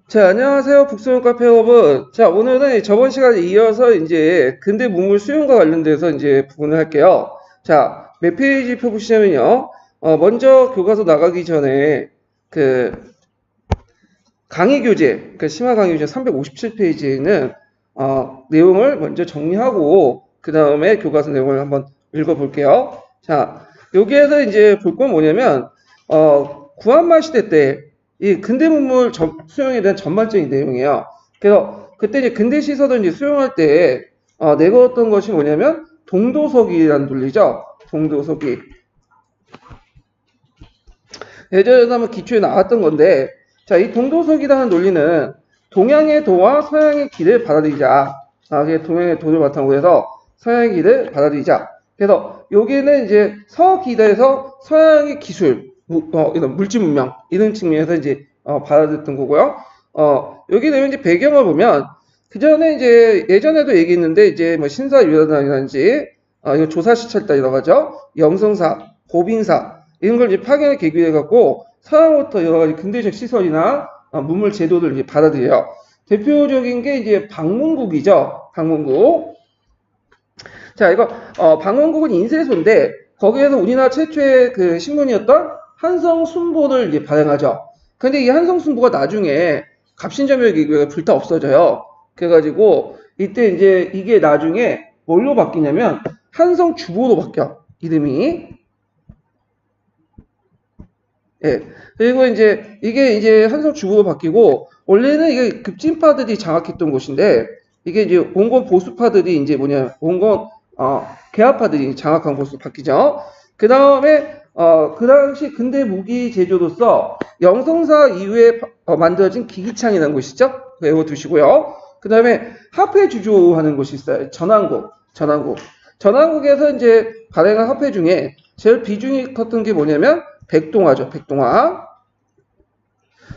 자, 안녕하세요. 북소형 카페 여러분. 자, 오늘은 저번 시간에 이어서 이제 근대 문물 수용과 관련돼서 이제 부분을 할게요. 자, 몇 페이지 펴보시냐면요. 먼저 교과서 나가기 전에 그 강의 교재, 그 심화 강의 교재 357페이지에는 내용을 먼저 정리하고 그 다음에 교과서 내용을 한번 읽어볼게요. 자, 여기에서 이제 볼 건 뭐냐면 구한말 시대 때 이 근대 문물 수용에 대한 전반적인 내용이에요. 그래서 그때 이제 근대 시설을 이제 수용할 때 내걸었던 것이 뭐냐면 동도서기라는 논리죠. 동도서기. 예전에 한번 기초에 나왔던 건데, 자, 이 동도서기라는 논리는 동양의 도와 서양의 기를 받아들이자. 이게 동양의 도를 바탕으로 해서 서양의 기를 받아들이자. 그래서 여기는 이제 서기대에서 서양의 기술, 이런 물질 문명 이런 측면에서 이제 받아들였던 거고요. 여기 내용 이제 배경을 보면 그 전에 이제 예전에도 얘기했는데 이제 뭐 신사유연이라든지 이거 조사시찰단이라고 하죠. 영성사, 고빙사 이런 걸 이제 파견을 계기로 해갖고 서양부터 여러 가지 근대적 시설이나 문물 제도를 이제 받아들여요. 대표적인 게 이제 방문국이죠. 방문국. 자, 이거 방문국은 인쇄소인데 거기에서 우리나라 최초의 그 신문이었던 한성순보를 이제 발행하죠. 근데 이 한성순보가 나중에 갑신전멸기구에 불타 없어져요. 그래가지고 이때 이제 이게 나중에 뭘로 바뀌냐면 한성주보로 바뀌어. 이름이. 예. 그리고 이제 이게 이제 한성주보로 바뀌고 원래는 이게 급진파들이 장악했던 곳인데 이게 이제 온건 보수파들이 이제 뭐냐 온건 개화파들이 장악한 곳으로 바뀌죠. 그 다음에 그 당시 근대 무기 제조로서 영성사 이후에 만들어진 기기창이라는 곳이죠. 외워두시고요. 그 다음에 화폐 주조하는 곳이 있어요. 전환국. 전환국에서 이제 발행한 화폐 중에 제일 비중이 컸던 게 뭐냐면 백동화죠. 백동화.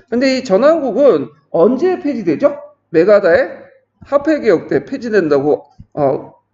근데 이 전환국은 언제 폐지되죠? 메가다의 화폐개혁 때 폐지된다고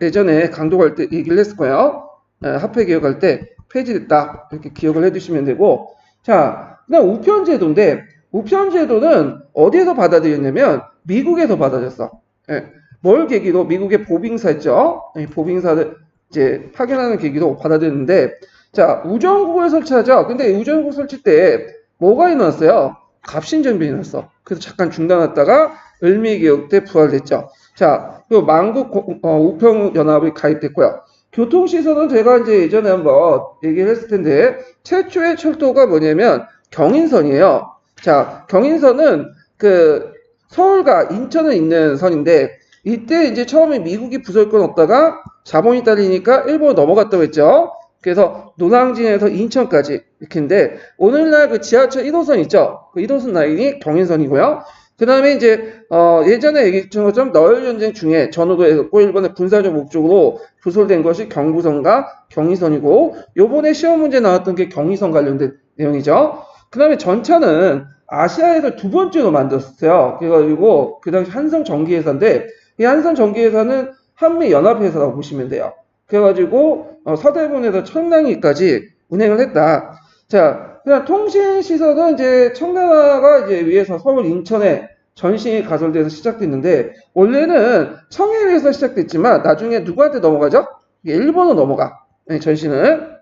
예전에 강조할 때 얘기를 했을 거예요. 화폐개혁할 때 폐지됐다. 이렇게 기억을 해두시면 되고. 자, 그다음 우편제도인데 우편제도는 어디에서 받아들였냐면 미국에서 받아들였어. 예, 뭘 계기로 미국의 보빙사 있죠. 보빙사를 이제 파견하는 계기로 받아들였는데 자, 우정국을 설치하죠. 근데 우정국 설치 때 뭐가 일어났어요? 갑신전변이 일어났어. 그래서 잠깐 중단했다가 을미개혁 때 부활됐죠. 자, 그 만국 우평연합이 가입됐고요. 교통시설은 제가 이제 예전에 한번 얘기를 했을 텐데 최초의 철도가 뭐냐면 경인선이에요. 자, 경인선은 그 서울과 인천에 있는 선인데 이때 이제 처음에 미국이 부설권 없다가 자본이 딸리니까 일본으로 넘어갔다고 했죠. 그래서 노량진에서 인천까지 이렇게인데 오늘날 그 지하철 1호선 있죠. 그 1호선 라인이 경인선이고요. 그 다음에 이제 예전에 얘기했던 것처럼 너일 전쟁 중에 전후도에서 일본의 군사적 목적으로 부설된 것이 경부선과 경의선이고 요번에 시험 문제 나왔던 게 경의선 관련된 내용이죠. 그 다음에 전차는 아시아에서 두 번째로 만들었어요. 그래가지고 그 당시 한성전기회사인데 이 한성전기회사는 한미연합회사라고 보시면 돼요. 그래가지고 서대문에서 청량리까지 운행을 했다. 자, 그냥 통신시설은 이제 청나라가 이제 위에서 서울 인천에 전신이 가설돼서 시작됐는데 원래는 청해에서 시작됐지만 나중에 누구한테 넘어가죠? 일본으로 넘어가. 네, 전신은.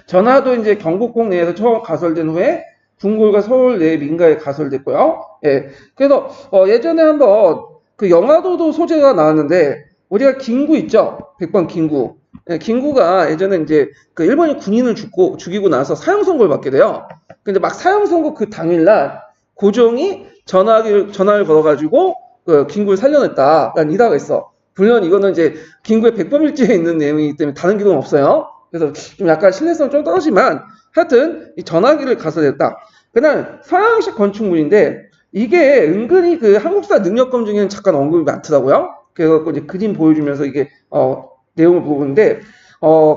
전하도 이제 경복궁 내에서 처음 가설된 후에 궁궐과 서울 내 민가에 가설됐고요. 예. 그래서 예전에 한번 그 영화도도 소재가 나왔는데 우리가 김구 있죠? 백번 김구. 예, 김구가 예전에 이제 그 일본이 군인을 죽이고 나서 사형 선고를 받게 돼요. 근데 막 사형 선고 그 당일날 고종이 전화를 걸어가지고 그 김구를 살려냈다라는 일화가 있어. 물론 이거는 이제 김구의 백범일지에 있는 내용이기 때문에 다른 기록은 없어요. 그래서 좀 약간 신뢰성 좀 떨어지만 하여튼 이 전화기를 가설했다. 그날 서양식 건축물인데 이게 은근히 그 한국사 능력검 중에는 잠깐 언급이 많더라고요. 그래서 이제 그림 보여주면서 이게 내용을 보는데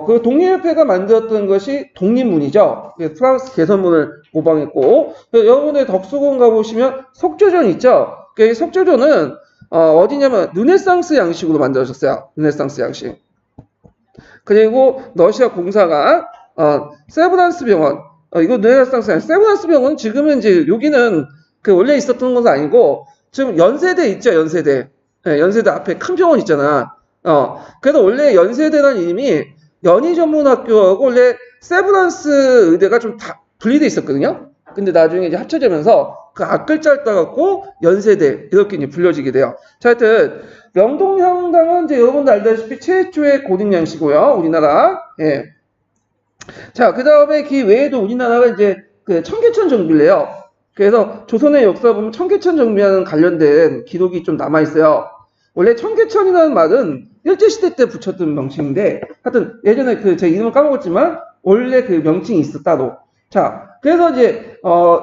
그 독립협회가 만들었던 것이 독립문이죠. 프랑스 개선문을 모방했고 여러분의 덕수궁 가보시면 석조전 있죠. 그 석조전은 어디냐면 르네상스 양식으로 만들어졌어요. 르네상스 양식. 그리고 러시아 공사가 세브란스 병원 이거 르네상스 양식. 세브란스 병원 지금은 이제 여기는 그 원래 있었던 것은 아니고 지금 연세대 있죠, 연세대. 네, 연세대 앞에 큰 병원 있잖아. 그래서 원래 연세대라는 이름이 연희전문학교하고 원래 세브란스 의대가 좀 다 분리돼 있었거든요. 근데 나중에 이제 합쳐지면서 그 앞글자를 따갖고 연세대 이렇게 이제 불려지게 돼요. 자, 하여튼 명동향당은 이제 여러분도 알다시피 최초의 고등양시고요, 우리나라. 예. 자, 그 다음에 그 외에도 우리나라가 이제 그 청계천 정비래요. 그래서 조선의 역사 보면 청계천 정비와는 관련된 기록이 좀 남아있어요. 원래 청계천이라는 말은 일제시대 때 붙였던 명칭인데, 하여튼 예전에 그 제 이름을 까먹었지만, 원래 그 명칭이 있어, 따로. 자, 그래서 이제,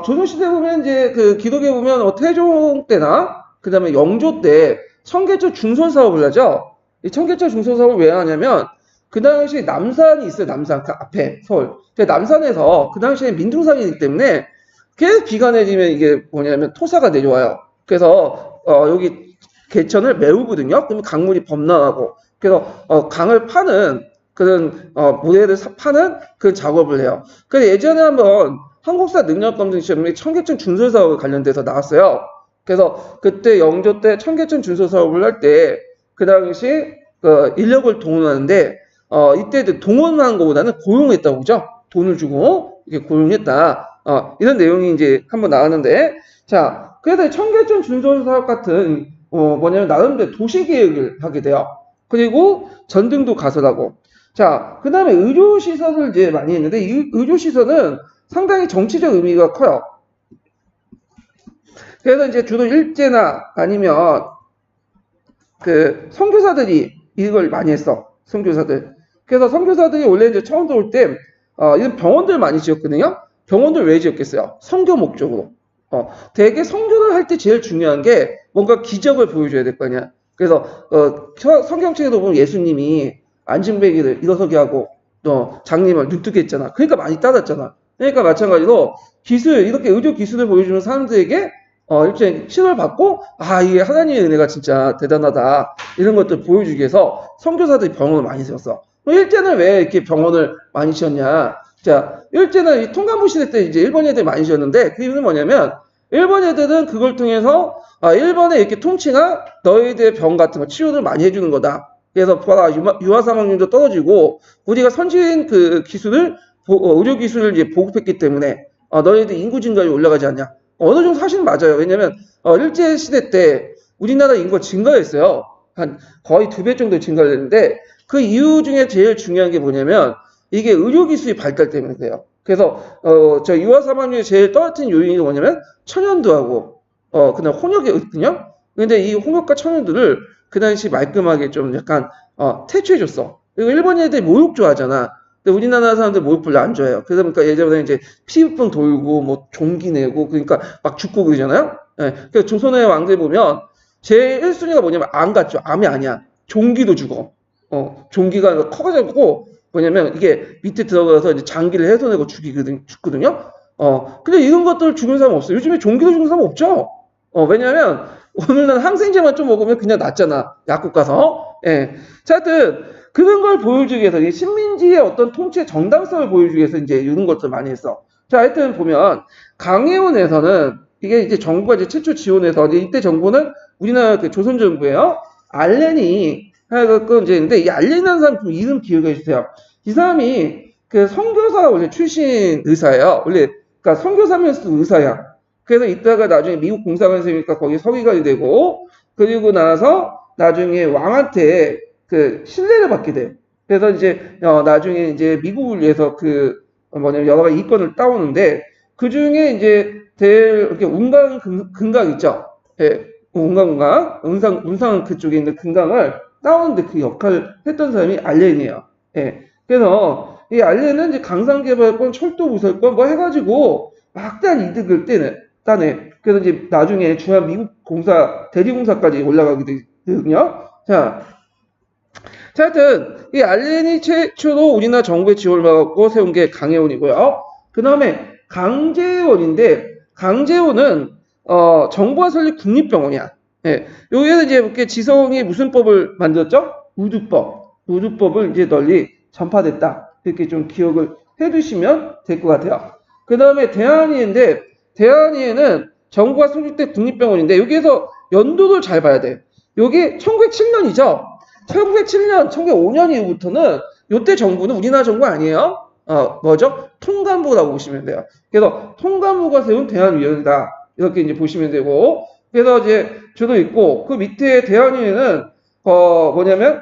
조선시대 보면 이제 그 기록에 보면 태종 때나, 그 다음에 영조 때 청계천 중선 사업을 하죠. 이 청계천 중선 사업을 왜 하냐면, 그 당시 남산이 있어요, 남산. 그 앞에, 서울. 남산에서 그 당시에 민둥산이기 때문에 계속 비가 내리면 이게 뭐냐면 토사가 내려와요. 그래서, 여기 개천을 메우거든요. 그러면 강물이 범람하고. 그래서, 강을 파는 그런, 모래를 파는 그 작업을 해요. 그래서 예전에 한번 한국사 능력검증 시험이 청계천 준설 사업에 관련돼서 나왔어요. 그래서 그때 영조 때 청계천 준설 사업을 할 때, 그 당시, 인력을 동원하는데, 이때 동원한 것보다는 고용했다고 그죠? 돈을 주고, 이렇게 고용했다. 이런 내용이 이제 한번 나왔는데, 자, 그래서 청계천 준설 사업 같은, 뭐냐면, 나름대로 도시계획을 하게 돼요. 그리고 전등도 가설하고. 자, 그 다음에 의료시설을 이제 많이 했는데, 이 의료시설은 상당히 정치적 의미가 커요. 그래서 이제 주로 일제나 아니면 그 선교사들이 이걸 많이 했어. 선교사들. 그래서 선교사들이 원래 이제 처음 들어올 때, 이런 병원들 많이 지었거든요. 병원들 왜 지었겠어요? 선교 목적으로. 대개 선교를 할 때 제일 중요한 게 뭔가 기적을 보여줘야 될 거 아니야. 그래서, 성경책에도 보면 예수님이 안진뱅이를 일어서게 하고, 또 장님을 눈뜨게 했잖아. 그러니까 많이 따랐잖아. 그러니까 마찬가지로 기술, 이렇게 의료 기술을 보여주는 사람들에게 일종의 신을 받고, 이게 하나님의 은혜가 진짜 대단하다. 이런 것들 보여주기 위해서 선교사들이 병원을 많이 세웠어. 일제는 왜 이렇게 병원을 많이 지었냐. 자, 일제는 이 통감부 시대 때 이제 일본 애들이 많이 지었는데, 그 이유는 뭐냐면, 일본 애들은 그걸 통해서, 일본의 이렇게 통치가 너희들 병 같은 거 치료를 많이 해주는 거다. 그래서 봐라, 유아 사망률도 떨어지고, 우리가 선진 그 기술을, 의료 기술을 이제 보급했기 때문에, 너희들 인구 증가율이 올라가지 않냐. 어느 정도 사실은 맞아요. 왜냐면, 일제 시대 때 우리나라 인구가 증가했어요. 한 거의 2배 정도 증가를 했는데, 그 이유 중에 제일 중요한 게 뭐냐면, 이게 의료기술이 발달 때문에 그래요. 그래서, 저 유아 사망률이 제일 떨어뜨린 요인이 뭐냐면, 천연두하고, 그 다음 홍역이거든요. 근데 이 홍역과 천연두를 그 당시 말끔하게 좀 약간, 퇴치해줬어. 그리고 일본 애들이 모욕 좋아하잖아. 근데 우리나라 사람들 모욕 별로 안 좋아해요. 그러다 보니까 예전에 이제 피부병 돌고, 뭐, 종기 내고, 그러니까 막 죽고 그러잖아요. 예. 그래서 조선의 왕들 보면, 제 1순위가 뭐냐면, 암 같죠. 암이 아니야. 종기도 죽어. 종기가 커가지고, 뭐냐면, 이게 밑에 들어가서 이제 장기를 훼손하고 죽거든요. 근데 이런 것들 죽은 사람 없어요. 요즘에 종기도 죽은 사람 없죠? 왜냐면, 오늘날 항생제만 좀 먹으면 그냥 낫잖아. 약국 가서. 예. 자, 하여튼, 그런 걸 보여주기 위해서, 이 식민지의 어떤 통치의 정당성을 보여주기 위해서 이제 이런 것들 많이 했어. 자, 하여튼 보면, 강해원에서는, 이게 이제 정부가 이제 최초 지원해서, 이때 정부는 우리나라 그 조선정부예요. 알렌이 하여튼 이제 있는데, 이 알렌이라는 사람 좀 이름 기억해 주세요. 이 사람이 그 선교사 원래 출신 의사예요. 원래, 그러니까 선교사면서 의사야. 그래서 이따가 나중에 미국 공사관세니까 거기 서기관이 되고, 그리고 나서 나중에 왕한테 그 신뢰를 받게 돼요. 그래서 이제 나중에 이제 미국을 위해서 그 뭐냐면 여러 가지 이권을 따오는데 그 중에 이제 이렇게 운강 금강 있죠. 예, 운상 그쪽에 있는 금강을 따오는데 그 역할을 했던 사람이 알렌이에요. 예, 그래서 이 알렌은 이제 강상개발권, 철도부설권 뭐 해가지고 막대한 이득을 따내. 그래서 이제 나중에 중앙 미국 공사 대리공사까지 올라가게 되거든요. 자, 하여튼 이 알렌이 최초로 우리나라 정부의 지원을 받고 세운 게 강해원이고요. 그 다음에 강제원인데 강제원은 정부가 설립 국립병원이야. 예, 여기에서 이제 이렇게 지성이 무슨 법을 만들었죠? 의두법을 이제 널리 전파됐다. 이렇게 좀 기억을 해두시면 될 것 같아요. 그 다음에 대한이인데 대한이에는 정부가 설립된 국립병원인데 여기에서 연도를 잘 봐야 돼. 여기 1907년이죠. 1907년, 1905년 이후부터는 요때 정부는 우리나라 정부 아니에요. 뭐죠? 통감부라고 보시면 돼요. 그래서 통감부가 세운 대한위원회다. 이렇게 이제 보시면 되고, 그래서 이제 저도 있고, 그 밑에 대한위원회는, 뭐냐면,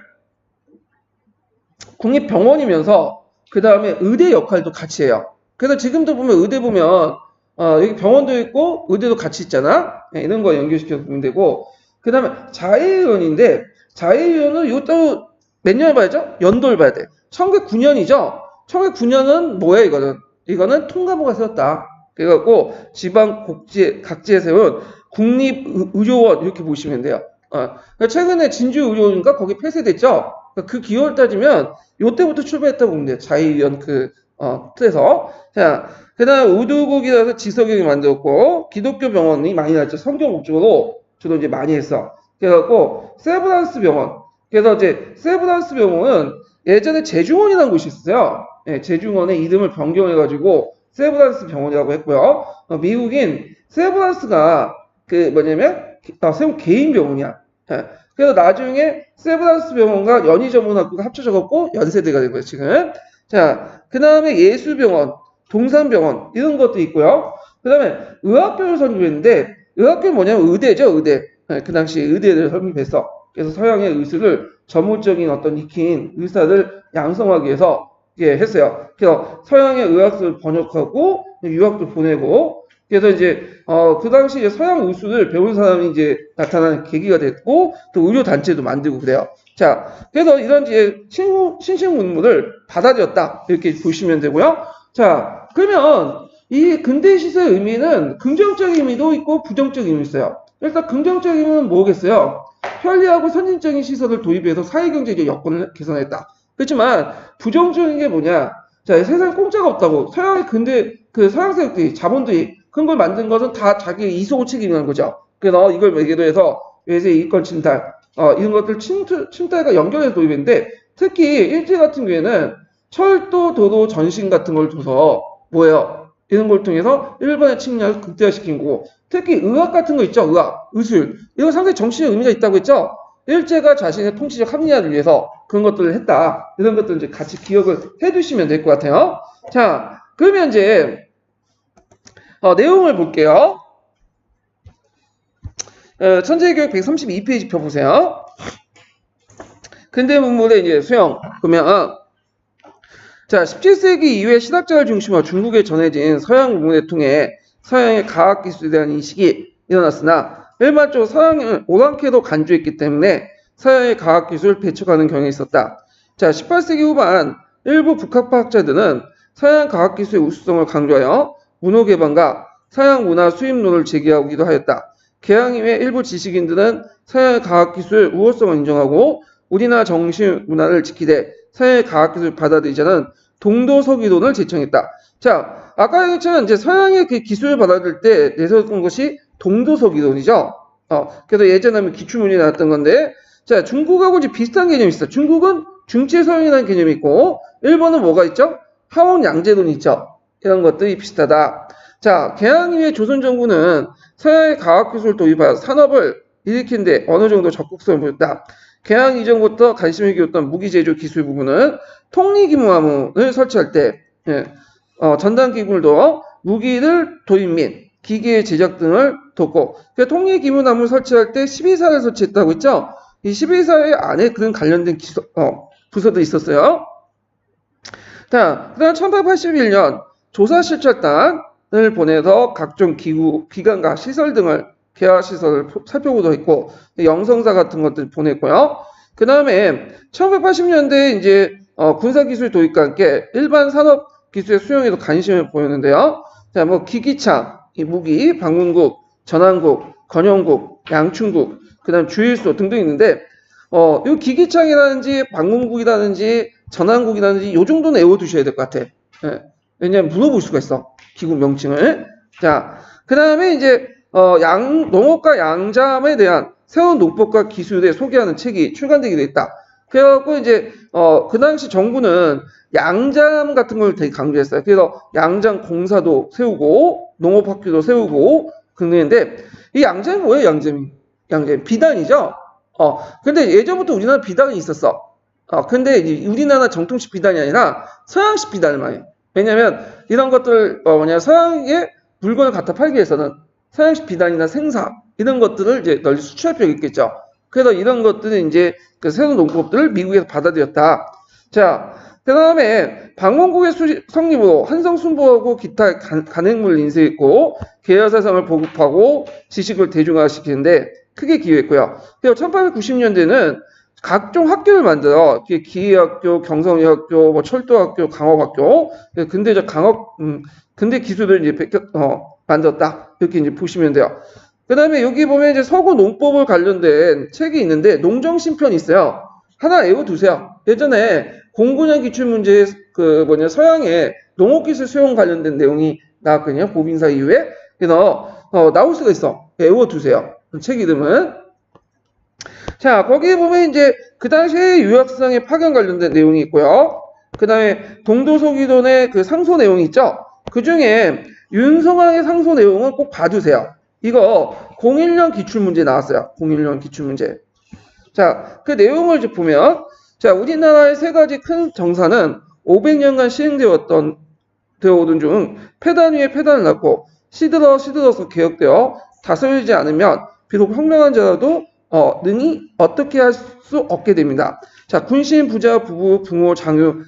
국립병원이면서, 그 다음에 의대 역할도 같이 해요. 그래서 지금도 보면 의대 보면, 여기 병원도 있고, 의대도 같이 있잖아? 네, 이런 거 연결시켜서 보면 되고, 그 다음에 자해위원인데, 자해위원은 이것도 몇 년을 봐야죠? 연도를 봐야 돼. 1909년이죠? 1909년은 뭐예요, 이거는? 이거는 통감부가 세웠다. 그래갖고, 각지에 세운 국립의료원, 이렇게 보시면 돼요. 그러니까 최근에 진주의료원인가? 거기 폐쇄됐죠? 그러니까 그 기호를 따지면, 요때부터 출발했다고 보면 돼요. 자의위원 틀에서. 자, 그 다음 의료국이라서 지석이 만들었고, 기독교 병원이 많이 났죠. 성경 목적으로 저도 이제 많이 했어. 그래갖고, 세브란스 병원. 그래서 이제, 세브란스 병원은 예전에 제중원이라는 곳이 있었어요. 예, 제중원의 이름을 변경해가지고, 세브란스 병원이라고 했고요. 미국인 세브란스가 세운 개인 병원이야. 예, 그래서 나중에 세브란스 병원과 연희전문학교가 합쳐져갖고 연세대가 된 거예요, 지금. 자, 그 다음에 예술병원, 동산병원, 이런 것도 있고요. 그 다음에 의학교를 설립했는데, 의학교는 뭐냐면 의대죠, 의대. 예, 그 당시 의대를 설립했어. 그래서 서양의 의술을 전문적인 어떤 익힌 의사를 양성하기 위해서 했어요. 그래서 서양의 의학술을 번역하고 유학도 보내고 그래서 이제 그 당시 이제 서양 의술을 배운 사람이 이제 나타나는 계기가 됐고 또 의료 단체도 만들고 그래요. 자, 그래서 이런 이제 신식 문물을 받아들였다 이렇게 보시면 되고요. 자, 그러면 이 근대 시설의 의미는 긍정적인 의미도 있고 부정적인 의미도 있어요. 일단 긍정적인 의미는 뭐겠어요? 편리하고 선진적인 시설을 도입해서 사회경제적 여건을 개선했다. 그렇지만 부정적인 게 뭐냐? 자, 세상 공짜가 없다고. 서양의 근대 그 서양 세력들이 자본들이 그런 걸 만든 것은 다 자기 이속을 책임지는 거죠. 그래서 이걸 매개로 해서 외세 이권 침탈, 이런 것들 침탈과 연결해서 도입했는데 특히 일제 같은 경우에는 철도, 도로, 전신 같은 걸 줘서 뭐예요? 이런 걸 통해서 일본의 침략을 극대화시킨 거고 특히 의학 같은 거 있죠? 의학, 의술. 이거 상당히 정치적 의미가 있다고 했죠? 일제가 자신의 통치적 합리화를 위해서 그런 것들을 했다. 이런 것들 이제 같이 기억을 해 두시면 될 것 같아요. 자, 그러면 이제, 내용을 볼게요. 천재교육 132페이지 펴보세요. 근대 문물의 이제 수용. 그러면, 자, 17세기 이후에 신학자를 중심으로 중국에 전해진 서양 문문을 통해 서양의 과학기술에 대한 인식이 일어났으나 일반적으로 서양을 오랑캐로 간주했기 때문에 서양의 과학기술을 배척하는 경향이 있었다. 자, 18세기 후반 일부 북학파학자들은 서양 과학기술의 우수성을 강조하여 문호 개방과 서양 문화 수입론을 제기하기도 하였다. 개항 이후에 일부 지식인들은 서양의 과학기술 우호성을 인정하고 우리나라 정신 문화를 지키되 서양의 과학기술을 받아들이자는 동도서기론을 제청했다. 자, 아까 얘기했지만 이제 서양의 그 기술을 받아들일 때 내세웠던 것이 동도서기론이죠. 그래서 예전에 기출문이 나왔던 건데, 자, 중국하고 이제 비슷한 개념이 있어요. 중국은 중체서양이라는 개념이 있고, 일본은 뭐가 있죠? 하원양제론이 있죠. 이런 것들이 비슷하다. 자, 개항 이후에 조선 정부는 서양의 과학기술을 도입하여 산업을 일으키는데 어느 정도 적극성을 보였다. 개항 이전부터 관심을 기울였던 무기제조 기술 부분은 통리기무함을 설치할 때, 전단기술도 무기를 도입 및 기계의 제작 등을 돕고, 통리기무함을 설치할 때 12사를 설치했다고 했죠? 이 12사의 안에 그런 관련된 부서도 있었어요. 자, 그 다음 1881년 조사실찰단을 보내서 각종 기관과 시설 등을 개화시설을 살펴보도록 했고, 영성사 같은 것들 보냈고요. 그 다음에 1980년대에 이제 군사기술 도입과 함께 일반 산업 기술의 수용에도 관심을 보였는데요. 자, 뭐 기기차, 무기, 방문국, 전환국, 건영국, 양춘국, 그 다음 주일소 등등 있는데, 이 기기창이라든지 방문국이라든지 전환국이라든지 요 정도는 외워두셔야 될 것 같아. 예. 왜냐면 물어볼 수가 있어. 기구 명칭을. 자, 그 다음에 이제 농업과 양잠에 대한 새로운 농법과 기술에 소개하는 책이 출간되기도 했다. 그래갖고 이제 그 당시 정부는 양잠 같은 걸 되게 강조했어요. 그래서 양잠 공사도 세우고 농업학교도 세우고 근데 이 양재는 뭐예요? 양재 비단이죠. 근데 예전부터 우리나라 비단이 있었어. 근데 우리나라 정통식 비단이 아니라 서양식 비단을 많이. 왜냐면 이런 것들 서양의 물건을 갖다 팔기 위해서는 서양식 비단이나 생사 이런 것들을 이제 널리 수출할 필요가 있겠죠. 그래서 이런 것들은 이제 그 새로운 농법들을 미국에서 받아들였다. 자, 그 다음에 방문국의 성립으로 한성 순부하고 기타 간행물 인쇄했고 계열사상을 보급하고 지식을 대중화시키는데 크게 기여했고요. 그리고 1890년대는 각종 학교를 만들어 기계학교, 경성의학교, 뭐 철도학교, 강업학교, 근대적 근대 기술을 이제 만들었다. 이렇게 이제 보시면 돼요. 그 다음에 여기 보면 이제 서구 농법을 관련된 책이 있는데 농정신편이 있어요. 하나 외워두세요. 예전에 09년 기출문제에 서양의 농업기술 수용 관련된 내용이 나왔거든요. 고빈사 이후에. 그래서 나올 수가 있어. 외워두세요. 책 이름은. 자, 거기에 보면 이제 그 당시에 유학생의 파견 관련된 내용이 있고요. 그 다음에 동도서기론의 그 상소 내용이 있죠. 그 중에 윤성왕의 상소 내용은 꼭 봐두세요. 이거 01년 기출문제 나왔어요. 01년 기출문제. 자, 그 내용을 이제 보면, 자, 우리나라의 세 가지 큰 정사는 500년간 되어 오던 중 폐단 위에 폐단을 낳고 시들어서 개혁되어 다스리지 않으면 비록 현명한 자라도 능히 어떻게 할 수 없게 됩니다. 자, 군신, 부자, 부부, 부모, 장유,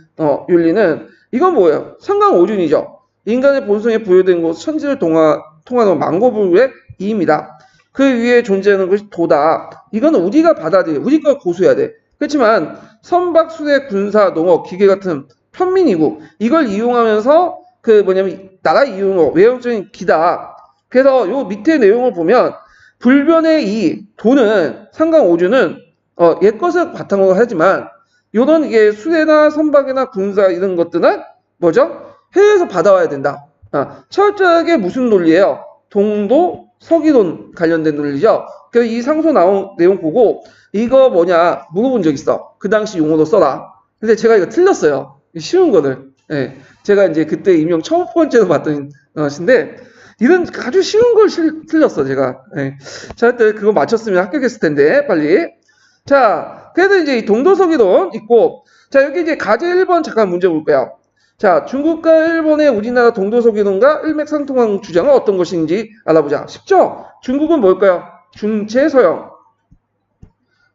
윤리는 이건 뭐예요? 상강오륜이죠. 인간의 본성에 부여된 곳 천지를 통하는 망고불구의 이입니다. 그 위에 존재하는 것이 도다. 이거는 우리가 받아들여, 우리 걸 고수해야 돼. 그렇지만 선박, 수대, 군사, 농업, 기계 같은 편민이고 이걸 이용하면서 나라 이용으로 외형적인 기다. 그래서 요 밑에 내용을 보면 불변의 이 도는 상강오륜은 옛것을 바탕으로 하지만 요런 이게 수대나 선박이나 군사 이런 것들은 뭐죠? 해외에서 받아와야 된다. 철저하게 무슨 논리예요? 동도 서기론 관련된 논리죠. 그래서 이 상소 나온 내용 보고 이거 뭐냐 물어본 적 있어. 그 당시 용어로 써라. 근데 제가 이거 틀렸어요. 쉬운 거를. 예. 제가 이제 그때 임용 첫 번째로 봤던 것인데 이런 아주 쉬운 걸 틀렸어 제가. 예. 자, 하여튼 그거 맞췄으면 합격했을 텐데 빨리. 자, 그래서 이제 이 동도서기론 있고, 자 여기 이제 가제 1번 잠깐 문제 볼게요. 자, 중국과 일본의 우리나라 동도서기론과 일맥상통한 주장은 어떤 것인지 알아보자. 쉽죠? 중국은 뭘까요? 중체 서영.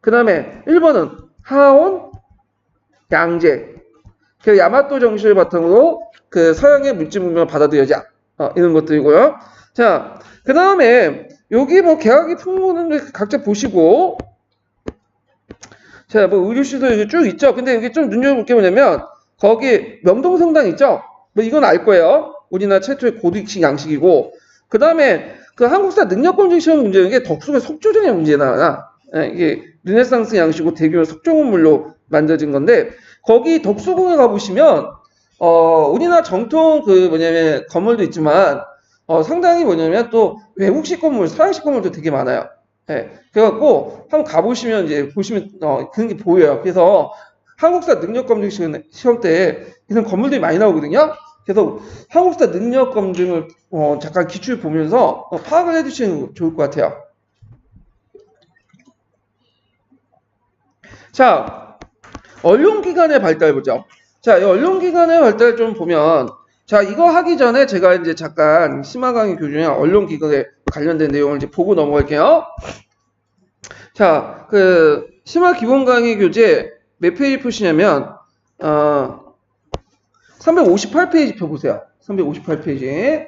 그 다음에 일본은 하온 양제. 그 야마토 정신을 바탕으로 그 서양의 물질 문명을 받아들여자. 이런 것들이고요. 자, 그 다음에 여기 뭐 개학이 풍부는 각자 보시고, 자, 뭐 의류시설 여기 쭉 있죠. 근데 여기 좀 눈여겨볼 게 뭐냐면 거기 명동성당 있죠? 뭐 이건 알 거예요. 우리나라 최초의 고딕식 양식이고 그 다음에 그 한국사 능력검증 시험 문제는 게 덕수의 속조정의 문제나 이게 르네상스 양식이고 대규모 석조건물로 만들어진 건데 거기 덕수궁에 가보시면 우리나라 정통 건물도 있지만 상당히 또 외국식 건물, 서양식 건물도 되게 많아요. 예. 그래갖고 한번 가보시면 이제 보시면 그런 게 보여요. 그래서 한국사 능력검증 시험 때 이런 건물들이 많이 나오거든요. 그래서 한국사 능력검증을 잠깐 기출 보면서 파악을 해두시는 게 좋을 것 같아요. 자, 언론기관의 발달 보죠. 자, 이 언론기관의 발달 좀 보면 자, 이거 하기 전에 제가 이제 잠깐 심화 강의 교준에 언론기관에 관련된 내용을 이제 보고 넘어갈게요. 자, 그 심화 기본 강의 교재 몇 페이지 푸시냐면 358페이지 펴보세요. 358페이지.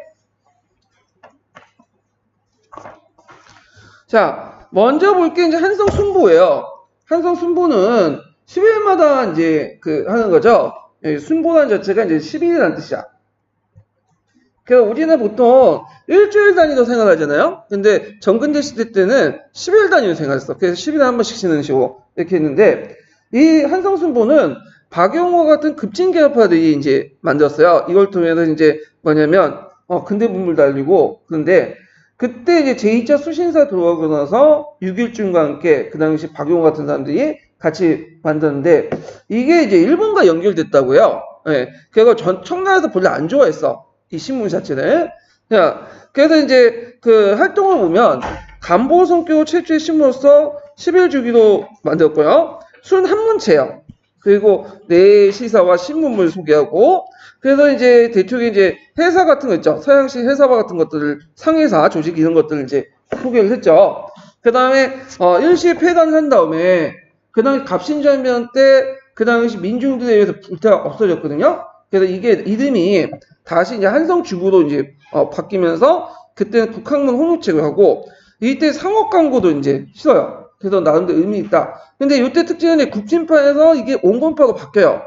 자, 먼저 볼 게 이제 한성 순보예요. 한성 순보는 10일마다 이제 하는 거죠. 순보라는 자체가 이제 10일이라는 뜻이야. 그래서 우리는 보통 일주일 단위로 생활하잖아요. 근데 정근대 시대 때는 10일 단위로 생활했어. 그래서 10일에 한 번씩 쉬는 식으로 이렇게 했는데 이 한성순보는 박용호 같은 급진개혁파들이 이제 만들었어요. 이걸 통해서 이제 뭐냐면 근대 문물도 알리고 그런데 그때 이제 제2차 수신사 들어가고 나서 6.1중과 함께 그 당시 박용호 같은 사람들이 같이 만드는데 이게 이제 일본과 연결됐다고요. 예. 그래서 청나라에서 별로 안 좋아했어. 이 신문 자체를. 자, 그래서 이제 그 활동을 보면 간보 성격 최초의 신문으로서 11주기도 만들었고요. 순 한문체요. 그리고 내 시사와 신문물 소개하고 그래서 이제 대충 이제 회사 같은 거 있죠. 서양식 회사와 같은 것들을 상회사 조직 이런 것들을 이제 소개를 했죠. 그 다음에 일시 폐단한 다음에 그 당시 갑신전면 때 그 당시 민중들에 의해서 불태가 없어졌거든요. 그래서 이게 이름이 다시 이제 한성주부로 이제 바뀌면서 그때는 국학문 홍유책을 하고 이때 상업 광고도 이제 싫어요. 그래서 나름대로 의미 있다. 근데 이때 특징은 국진파에서 이게 온건파로 바뀌어요.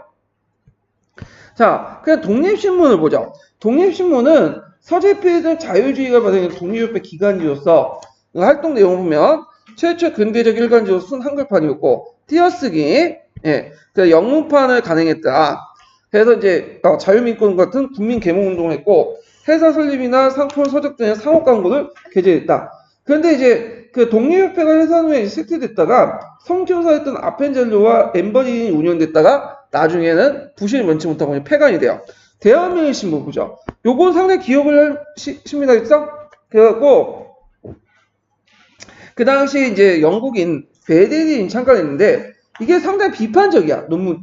자, 그냥 독립신문을 보죠. 독립신문은 서재필은 자유주의가 발행된 독립협회 기관지로서 활동 내용을 보면 최초 근대적 일간지로 쓴 한글판이었고 띄어쓰기, 그 영문판을 간행했다. 그래서 이제 자유민권 같은 국민개몽운동을 했고 회사 설립이나 상품 서적 등의 상업 광고를 게재했다. 그런데 이제 그 독립협회가 해산 후에 쇠퇴됐다가 성교사였던 아펜젤로와 엠버린이 운영됐다가 나중에는 부실을 면치 못하고 폐간이 돼요. 대한민국신문 보죠. 요건 상당히 기억을 할 신문이겠죠? 그래갖고 그 당시 이제 영국인 베데린이 참가했는데 이게 상당히 비판적이야. 논문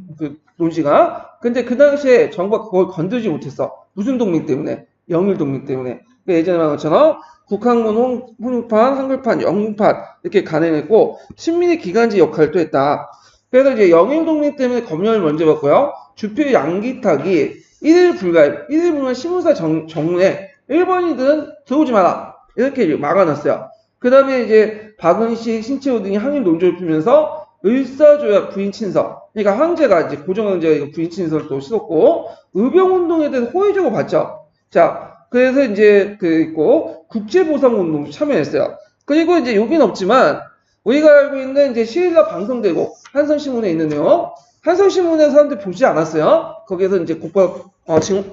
논지가. 근데 그 당시에 정부가 그걸 건들지 못했어. 무슨 동맹 때문에? 영일 동맹 때문에. 예전에 말한 것처럼 국학문, 홍유판, 한글판, 영문판 이렇게 간행했고 신민의 기간지 역할도 했다. 그래서 이제 영일 동맹 때문에 검열을 먼저 받고요. 주표 양기탁이 1일 불가한 신문사 정문에 일본인들은 들어오지 마라 이렇게 막아놨어요. 그 다음에 이제 박은식, 신채호 등이 항일 논조를 피면서 을사조약 부인 친서, 그러니까 황제가 이제 고종 황제가 이거 부인 친서를 또 씻었고 의병운동에 대해서 호의적으로 봤죠. 자, 그래서 이제 그 있고 국제보상운동 참여했어요. 그리고 이제 여긴 없지만 우리가 알고 있는 이제 시일라 방송되고 한성신문에 있는 내용, 한성신문에 사람들이 보지 않았어요. 거기에서 이제 국가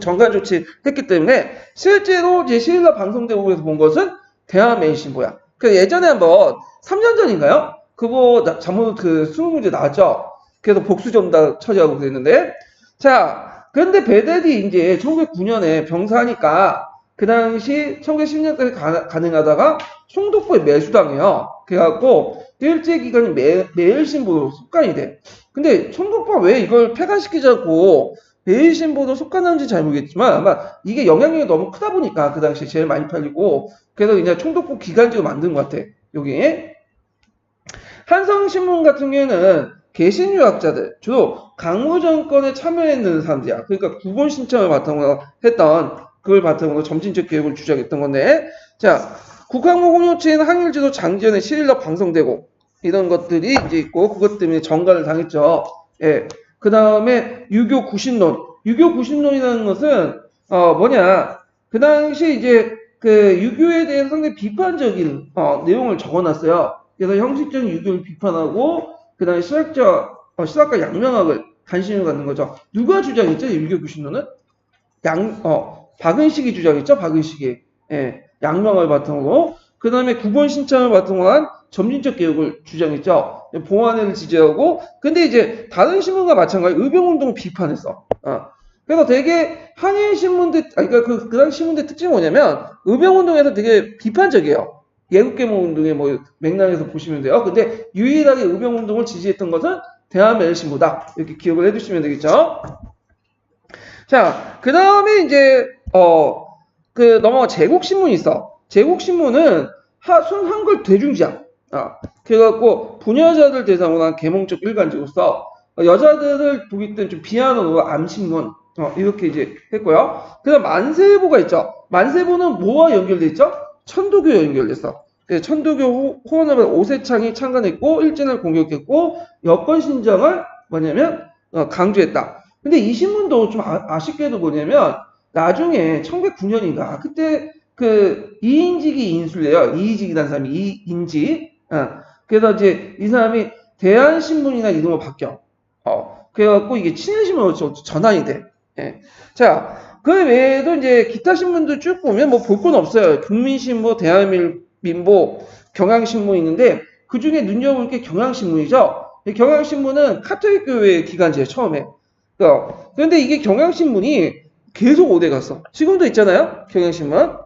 정관 조치 했기 때문에 실제로 이제 시일라 방송대국에서 본 것은 대한민신보야. 그 예전에 한번 3년 전인가요? 그거 잘못 그 수능 문제 나왔죠. 그래서 복수점 다 처리하고 그랬는데, 자, 그런데 베델이 이제 1909년에 병사하니까 그 당시 1910년까지 가능하다가 총독부에 매수당해요. 그래갖고 일제기간이 매일신보로 속간이 돼. 근데 총독부가 왜 이걸 폐간시키지 않고 매일신보도 속간하는지 잘 모르겠지만 아마 이게 영향력이 너무 크다 보니까 그 당시에 제일 많이 팔리고 그래서 그냥 총독부 기간지로 만든 것 같아. 여기 한성신문 같은 경우에는 개신유학자들, 주로 강무정권에 참여했는 사람들이야. 그러니까 구본 신청을 바탕으로 했던 그걸 바탕으로 점진적 개혁을 주장했던 건데, 자, 국학문 홍요체인 항일지도 장지연의 시릴러 방송되고 이런 것들이 이제 있고 그것 때문에 정가를 당했죠. 예. 그 다음에 유교 구신론. 유교 구신론이라는 것은 뭐냐? 그 당시 이제 그 유교에 대해서 상당히 비판적인 내용을 적어놨어요. 그래서 형식적인 유교를 비판하고 그 다음에 실학과 양명학을 관심을 갖는 거죠. 누가 주장했죠? 유교 구신론은? 박은식이 주장했죠? 박은식이. 예, 양명을 바탕으로. 그 다음에 구본 신청을 바탕으로 한 점진적 개혁을 주장했죠. 봉안회를 지지하고. 근데 이제 다른 신문과 마찬가지로 의병운동을 비판했어. 그래서 되게 한일 신문들, 그러니까 그 당시 신문들 특징이 뭐냐면 의병운동에서 되게 비판적이에요. 예국개몽운동의 뭐 맥락에서 보시면 돼요. 근데 유일하게 의병운동을 지지했던 것은 대한매일신보다 이렇게 기억을 해두시면 되겠죠. 자, 그 다음에 이제 넘어가 제국신문이 있어. 제국신문은 순 한글 대중지야. 그래갖고 부녀자들 대상으로 한 계몽적 일간지로서 여자들을 보기 때문에 좀 비하는 암신문 이렇게 이제 했고요. 그다음 만세보가 있죠. 만세보는 뭐와 연결돼 있죠? 천도교와 연결됐어. 천도교 호원을 오세창이 창간했고 일진을 공격했고 여권 신정을 뭐냐면 강조했다. 근데 이 신문도 좀 아쉽게도 뭐냐면 나중에 1909년인가 그때 그 이인직이 인수를 해요. 이인직이라는 사람이 이인직. 그래서 이제 이 사람이 대한신문이나 이름으로 바뀌어. 그래갖고 이게 친일신문으로 전환이 돼. 예. 자, 그 외에도 이제 기타 신문들 쭉 보면 뭐 볼 건 없어요. 국민신보, 대한민보, 경향신문 있는데 그 중에 눈여볼 게 경향신문이죠. 경향신문은 카톨릭 교회 기간지예요, 처음에. 그런데 이게 경향신문이 계속 오래 갔어. 지금도 있잖아요, 경향신문.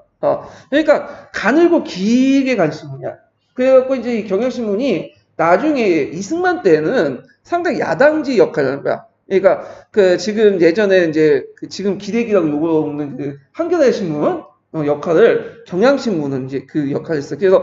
그러니까 가늘고 길게 간 신문이야. 그래갖고 이제 이 경향신문이 나중에 이승만 때는 상당히 야당지 역할을 하는 거야. 그러니까 그 지금 예전에 이제 그 지금 기레기라고 욕을 먹는 그 한겨레 신문 역할을 경향신문은 이제 그 역할을 했어. 그래서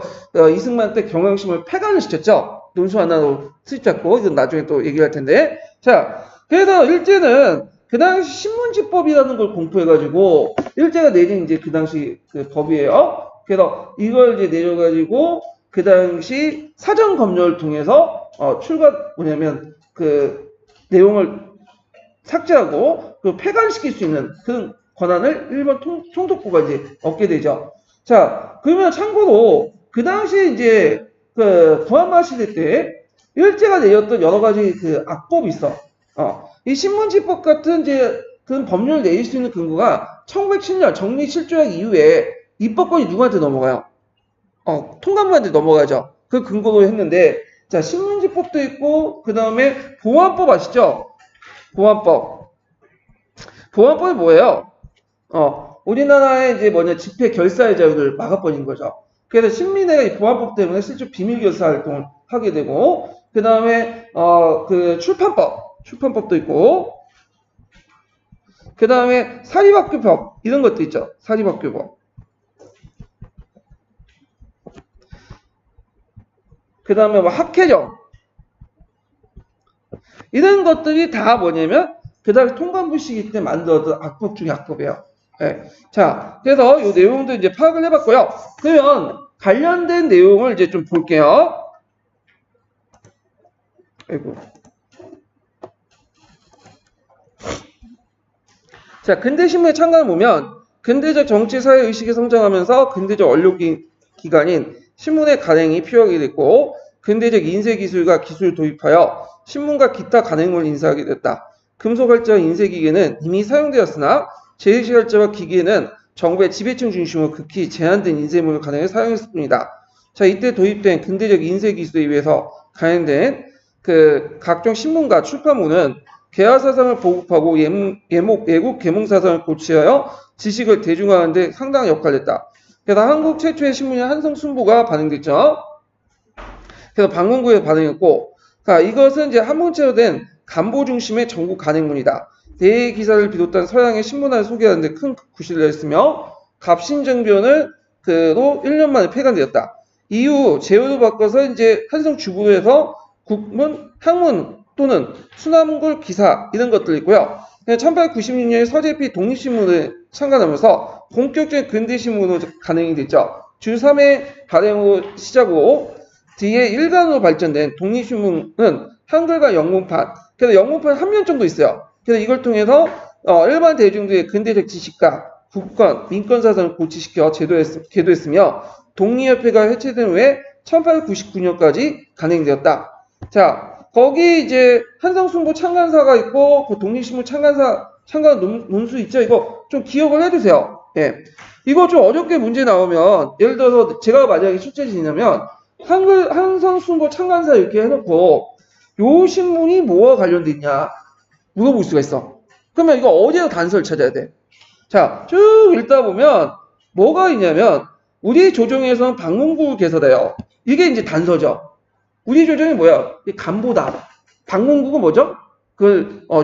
이승만 때 경향신문을 폐간을 시켰죠. 논술 하나로 수입 잡고 이건 나중에 또 얘기할 텐데. 자, 그래서 일제는 그 당시 신문지법이라는 걸 공포해가지고 일제가 내린 이제 그 당시 그 법이에요. 그래서 이걸 이제 내려가지고 그 당시 사전 검열을 통해서 뭐냐면 그 내용을 삭제하고 그 폐간시킬 수 있는 그런 권한을 일본 총독부가 이제 얻게 되죠. 자, 그러면 참고로 그 당시 이제 그 부한마 시대 때 일제가 내렸던 여러 가지 그 악법이 있어. 이 신문지법 같은 이제 그런 법률을 내릴 수 있는 근거가 1907년 정리 7조약 이후에 입법권이 누구한테 넘어가요? 통감부한테 넘어가죠. 그 근거로 했는데, 자, 신문지법도 있고, 그 다음에 보안법 아시죠? 보안법. 보안법이 뭐예요? 우리나라의 이제 집회 결사의 자유를 막아버린 거죠. 그래서 신민회가 이 보안법 때문에 실제 비밀 결사 활동을 하게 되고, 그 다음에, 그 출판법도 있고, 그 다음에 사립학교법, 이런 것도 있죠. 사립학교법. 그 다음에 뭐 학회정. 이런 것들이 다 뭐냐면, 그 당시 통감부 시기 때 만들었던 악법 중에 악법이에요. 네. 자, 그래서 이 내용도 이제 파악을 해봤고요. 그러면 관련된 내용을 이제 좀 볼게요. 아이고. 자, 근대신문의 창간을 보면 근대적 정치 사회 의식이 성장하면서 근대적 언론 기관인 신문의 간행이 필요하게 됐고 근대적 인쇄 기술과 기술을 도입하여 신문과 기타 간행물을 인쇄하게 됐다. 금속활자와 인쇄기계는 이미 사용되었으나 제일시활자와 기계는 정부의 지배층 중심으로 극히 제한된 인쇄물 간행을 사용했을 뿐이다. 자, 이때 도입된 근대적 인쇄 기술에 의해서 간행된 그 각종 신문과 출판물은 개화사상을 보급하고 예국 계몽사상을 고취하여 지식을 대중화하는 데 상당한 역할을 했다. 그래서 한국 최초의 신문인 한성순보가 발행됐죠. 그래서 방문구에 발행했고, 이것은 이제 한문체로 된 간보 중심의 전국 간행문이다. 대기사를 비롯한 서양의 신문화를 소개하는 데 큰 구실을 했으며, 갑신정변을 로 1년 만에 폐간되었다. 이후 제도를 바꿔서 이제 한성 주부에서 국문, 학문 또는 수남골 기사 이런 것들이 있고요. 1896년에 서재피 독립신문을 창간하면서 본격적인 근대신문으로 간행이 됐죠. 주 3회 발행으로 시작으로 뒤에 일간으로 발전된 독립신문은 한글과 영문판, 그래서 영문판 한 면 정도 있어요. 그래서 이걸 통해서 일반 대중들의 근대적 지식과 국권, 민권사상을 고취시켜 제도했으며 독립협회가 해체된 후에 1899년까지 간행되었다. 자, 거기 이제 한성순보 창간사가 있고 그 독립신문 창간 논수 있죠? 이거 좀 기억을 해두세요. 예. 이거 좀 어렵게 문제 나오면 예를 들어서 제가 만약에 출제진이냐면 한성순보 창간사 이렇게 해놓고 요 신문이 뭐와 관련돼 있냐 물어볼 수가 있어. 그러면 이거 어디에서 단서를 찾아야 돼? 자, 쭉 읽다 보면 뭐가 있냐면 우리 조정에서는 방문국을 개설해요. 이게 이제 단서죠. 우리 조정이 뭐야? 간보다. 방문국은 뭐죠?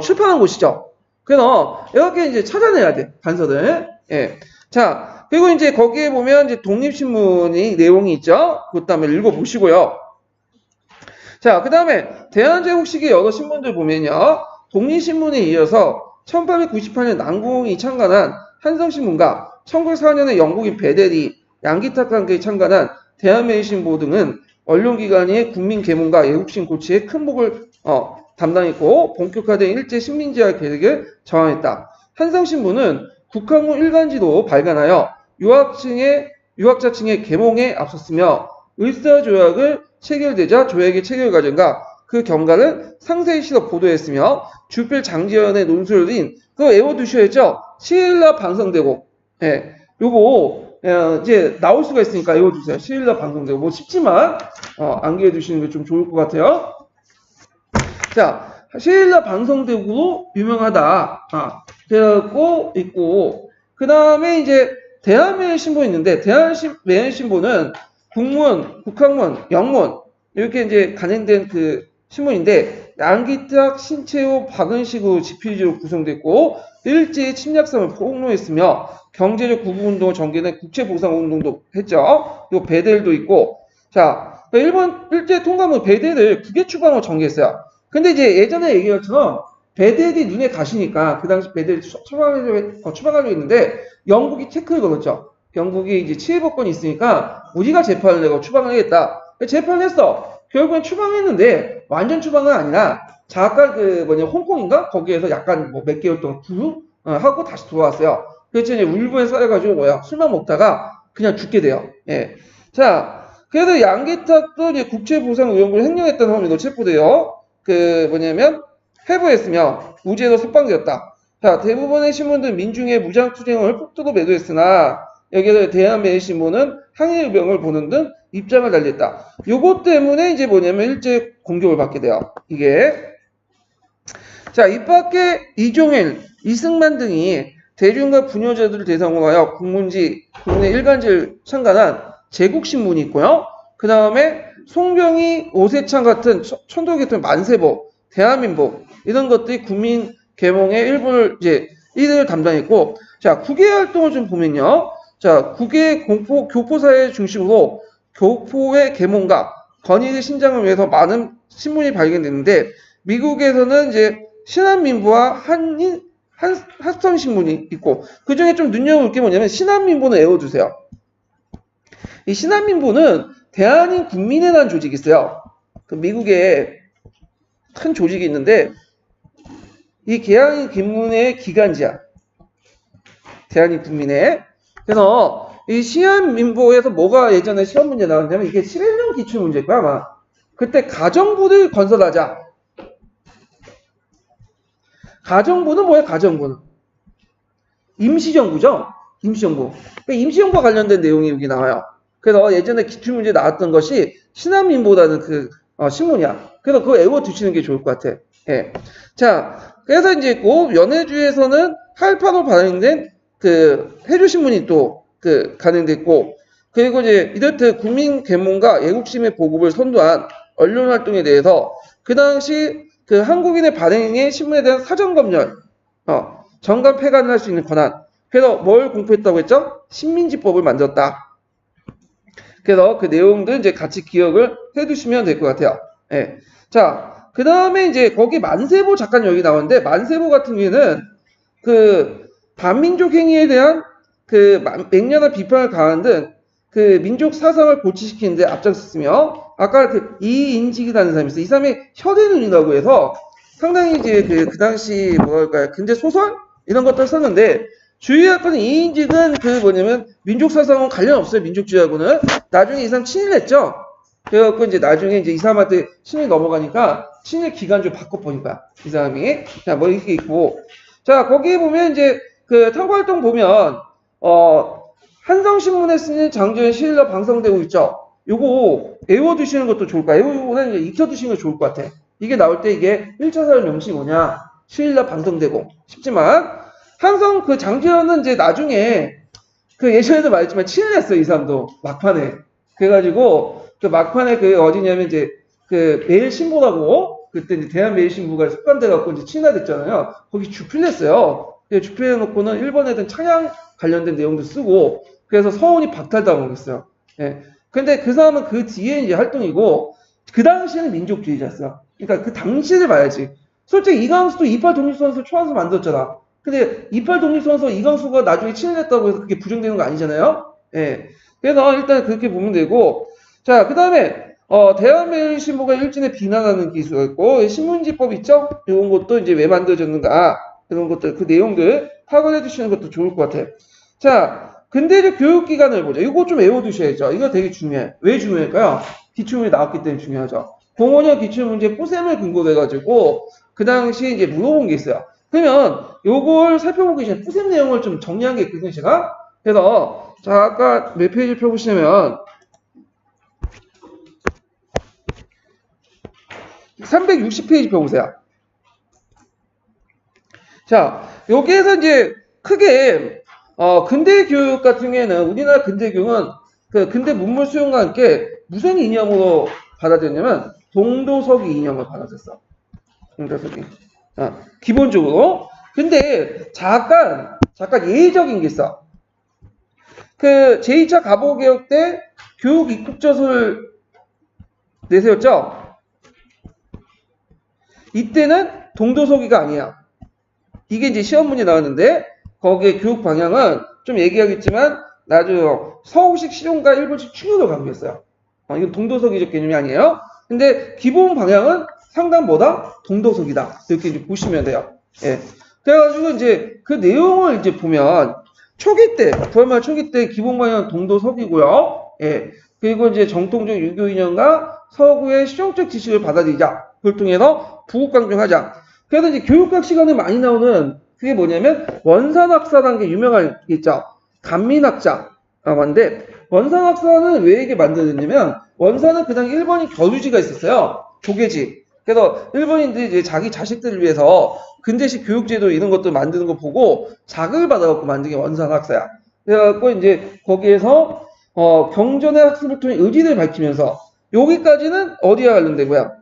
출판한 곳이죠. 그래서 이렇게 이제 찾아내야 돼. 단서들. 예. 자, 그리고 이제 거기에 보면 이제 독립신문이 내용이 있죠. 그것도 한번 읽어보시고요. 자, 그 다음에 대한제국 시기 여러 신문들 보면요. 독립신문에 이어서 1898년 남궁이 창간한 한성신문과 1904년에 영국인 베델이 양기탁과 함께 창간한 대한매일신보 등은 언론기관이 국민계몽과 애국심 고취에 큰 목을 담당했고 본격화된 일제 식민지화 계획을 정항했다. 한성신문은 국학문 일간지도 발간하여 유학자층의 계몽에 앞섰으며 을사조약을 체결되자 조약의 체결 과정과 그 경과를 상세히 실어 보도했으며 주필 장지연의 논술인 그거 외워두셔야죠. 시일날 방송되고 예, 요거 이제 나올 수가 있으니까 외워두세요. 시일날 방송되고 뭐 쉽지만 암기해 두시는 게 좀 좋을 것 같아요. 자, 시일날 방송되고 유명하다. 그래갖고 있고 그 다음에 이제 대한매일신보 있는데, 대한매일신보는 국문, 국학문, 영문, 이렇게 이제 간행된 그 신문인데, 양기탁, 신채호, 박은식으로 집필지로 구성됐고, 일제의 침략성을 폭로했으며, 경제적 구분운동을 전개된 국채보상운동도 했죠. 요 베델도 있고, 자, 일본 일제 통감은 베델을 국외추방으로 전개했어요. 근데 이제 예전에 얘기한 것처럼, 베델이 눈에 가시니까, 그 당시 베델이 추방하려고 했는데, 영국이 체크를 걸었죠. 영국이 이제 치해법권이 있으니까, 우리가 재판을 내고 추방을 하겠다. 재판을 했어. 결국엔 추방했는데, 완전 추방은 아니라, 잠깐 홍콩인가? 거기에서 약간 뭐 몇 개월 동안 하고 다시 돌아왔어요. 그래서 이제 울분에 쌓여가지고 술만 먹다가 그냥 죽게 돼요. 예. 자, 그래서 양기탁도 이제 국채보상 의혹을 횡령했다는 혐의로 체포돼요. 회부했으며 무죄로 석방되었다. 자, 대부분의 신문들 민중의 무장투쟁을 폭도로 매도했으나 여기에서 대한매일신보는 항일의병을 보는 등 입장을 달리했다. 요것 때문에 이제 일제 공격을 받게 돼요. 이게. 자, 이 밖에 이종일, 이승만 등이 대중과 부녀자들을 대상으로 하여 국문의 일간지를 창간한 제국신문이 있고요. 그 다음에 송병희, 오세창 같은 천도교 같은 만세보, 대한민보 이런 것들이 국민 계몽의 일부를 이들을 담당했고, 자, 국외 활동을 좀 보면요. 자, 국외 교포사회 중심으로 교포의 계몽과 건의의 신장을 위해서 많은 신문이 발견됐는데, 미국에서는 이제 신한민보와 합성신문이 있고, 그 중에 좀 눈여겨볼 게 뭐냐면, 신한민보는 외워두세요. 이 신한민보는 대한인 국민회라는 조직이 있어요. 그 미국에 큰 조직이 있는데, 이 대한인 국민회의 기간지야. 대한인 국민회. 그래서 이 신한민보에서 뭐가 예전에 시험 문제 나왔냐면, 이게 11년 기출문제일 거야, 아마. 그때 가정부를 건설하자. 가정부는 뭐예요, 가정부는? 임시정부죠? 임시정부. 그러니까 임시정부와 관련된 내용이 여기 나와요. 그래서 예전에 기출문제 나왔던 것이 신한민보라는 신문이야. 그래서 그거 외워두시는 게 좋을 것 같아. 예. 자, 그래서 이제 연해주에서는 8.85 발행된 해주신문이 또 간행됐고, 그리고 이제 이렇듯 국민 계몽과 애국심의 보급을 선도한 언론 활동에 대해서 그 당시 한국인의 발행의 신문에 대한 사전 검열, 정관 폐간을 할 수 있는 권한. 그래서 뭘 공표했다고 했죠? 신민지법을 만들었다. 그래서 그 내용들 이제 같이 기억을 해두시면 될 것 같아요. 예. 자, 그 다음에 이제 거기 만세보 잠깐 여기 나오는데, 만세보 같은 경우에는 반민족 행위에 대한 맹렬한 비판을 가한 등 민족 사상을 고취시키는 데 앞장섰으며, 아까 이인직이라는 사람이 있어요. 이 사람이 혈의눈이라고 해서 상당히 이제 그 당시 근대 소설? 이런 것들을 썼는데, 주의할 거는 이인직은 민족 사상은 관련 없어요. 민족주의하고는. 나중에 이 사람 친일했죠. 그래갖고 이제 나중에 이제 이 사람한테 친일 넘어가니까 친일 기간 좀 바꿔보니까 이 사람이. 자, 뭐 이렇게 있고. 자, 거기에 보면 이제 탐구활동 보면, 한성신문에 쓰는 장조연 시일러 방송되고 있죠. 요거 외워두시는 것도 좋을 거야. 외우고는 익혀두시는 게 좋을 것 같아. 이게 나올 때 이게 1차 사전 명칭이 뭐냐. 시일러 방송되고. 쉽지만, 장조연은 이제 나중에, 예전에도 말했지만 친일했어요, 이 사람도. 막판에. 그래가지고, 막판에 어디냐면 이제, 매일신보라고, 그때 이제 대한매일신보가 습관돼갖고 이제 친일됐잖아요. 거기 주필냈어요. 주필해놓고는 일본 애들 창양 관련된 내용도 쓰고, 그래서 서훈이 박탈당하고 있어요. 예. 근데 그 사람은 그 뒤에 이제 활동이고, 그 당시에는 민족주의자였어요. 그러니까 그 당시를 봐야지. 솔직히 이강수도 이팔 독립선언서 초안서 만들었잖아. 근데 이팔 독립선언서 이강수가 나중에 친일했다고 해서 그게 부정되는 거 아니잖아요. 예. 그래서 일단 그렇게 보면 되고, 자, 그 다음에 대한매일신보가 일진에 비난하는 기수가 있고, 신문지법 있죠? 이런 것도 이제 왜 만들어졌는가, 이런 것들, 그 내용들 파악을 해주시는 것도 좋을 것 같아요. 자, 근대적 교육기관을 보자. 이거 좀 외워두셔야죠. 이거 되게 중요해. 왜 중요할까요? 기출문제 나왔기 때문에 중요하죠. 05년 기출문제 꾸셈을 근거로 해가지고, 그 당시 이제 물어본 게 있어요. 그러면 요걸 살펴보기 전에 꾸셈 내용을 좀 정리한 게 있거든요, 제가. 그래서, 자, 아까 몇 페이지 펴보시면, 360페이지 펴보세요. 자, 여기에서 이제 크게 근대 교육 같은 경우에는 우리나라 근대 교육은 그 근대 문물 수용과 함께 무슨 이념으로 받아들였냐면 동도서기 이념을 받아들였어. 동도서기. 기본적으로. 근데 잠깐 예의적인 게 있어. 그 제2차 가보개혁 때 교육 입국처를 내세웠죠? 이때는 동도서기가 아니야. 이게 이제 시험 문제 나왔는데 거기에 교육 방향은 좀 얘기하겠지만 나중에 서구식 실용과 일본식 충격을 강조했어요. 이건 동도서기적 개념이 아니에요. 근데 기본 방향은 상당 뭐다? 동도서기다. 이렇게 이제 보시면 돼요. 예. 그래가지고 이제 그 내용을 이제 보면 초기 때, 부활말 초기 때 기본 방향은 동도서기고요. 예. 그리고 이제 정통적 유교 이념과 서구의 실용적 지식을 받아들이자. 그걸 통해서 부국 강조하자. 그래서 이제 교육학 시간에 많이 나오는 그게 뭐냐면 원산학사라는 게 유명한 게 있죠. 간민학자인데 원산학사는 왜 이게 만들었냐면 원산은 그 당시 일본인 겨루지가 있었어요. 조계지. 그래서 일본인들이 이제 자기 자식들을 위해서 근대식 교육제도 이런 것들 만드는 거 보고 자극을 받아갖고 만든 게 원산학사야. 그래갖고 이제 거기에서 경전의 학습을 통해 의지를 밝히면서 여기까지는 어디와 관련되고요?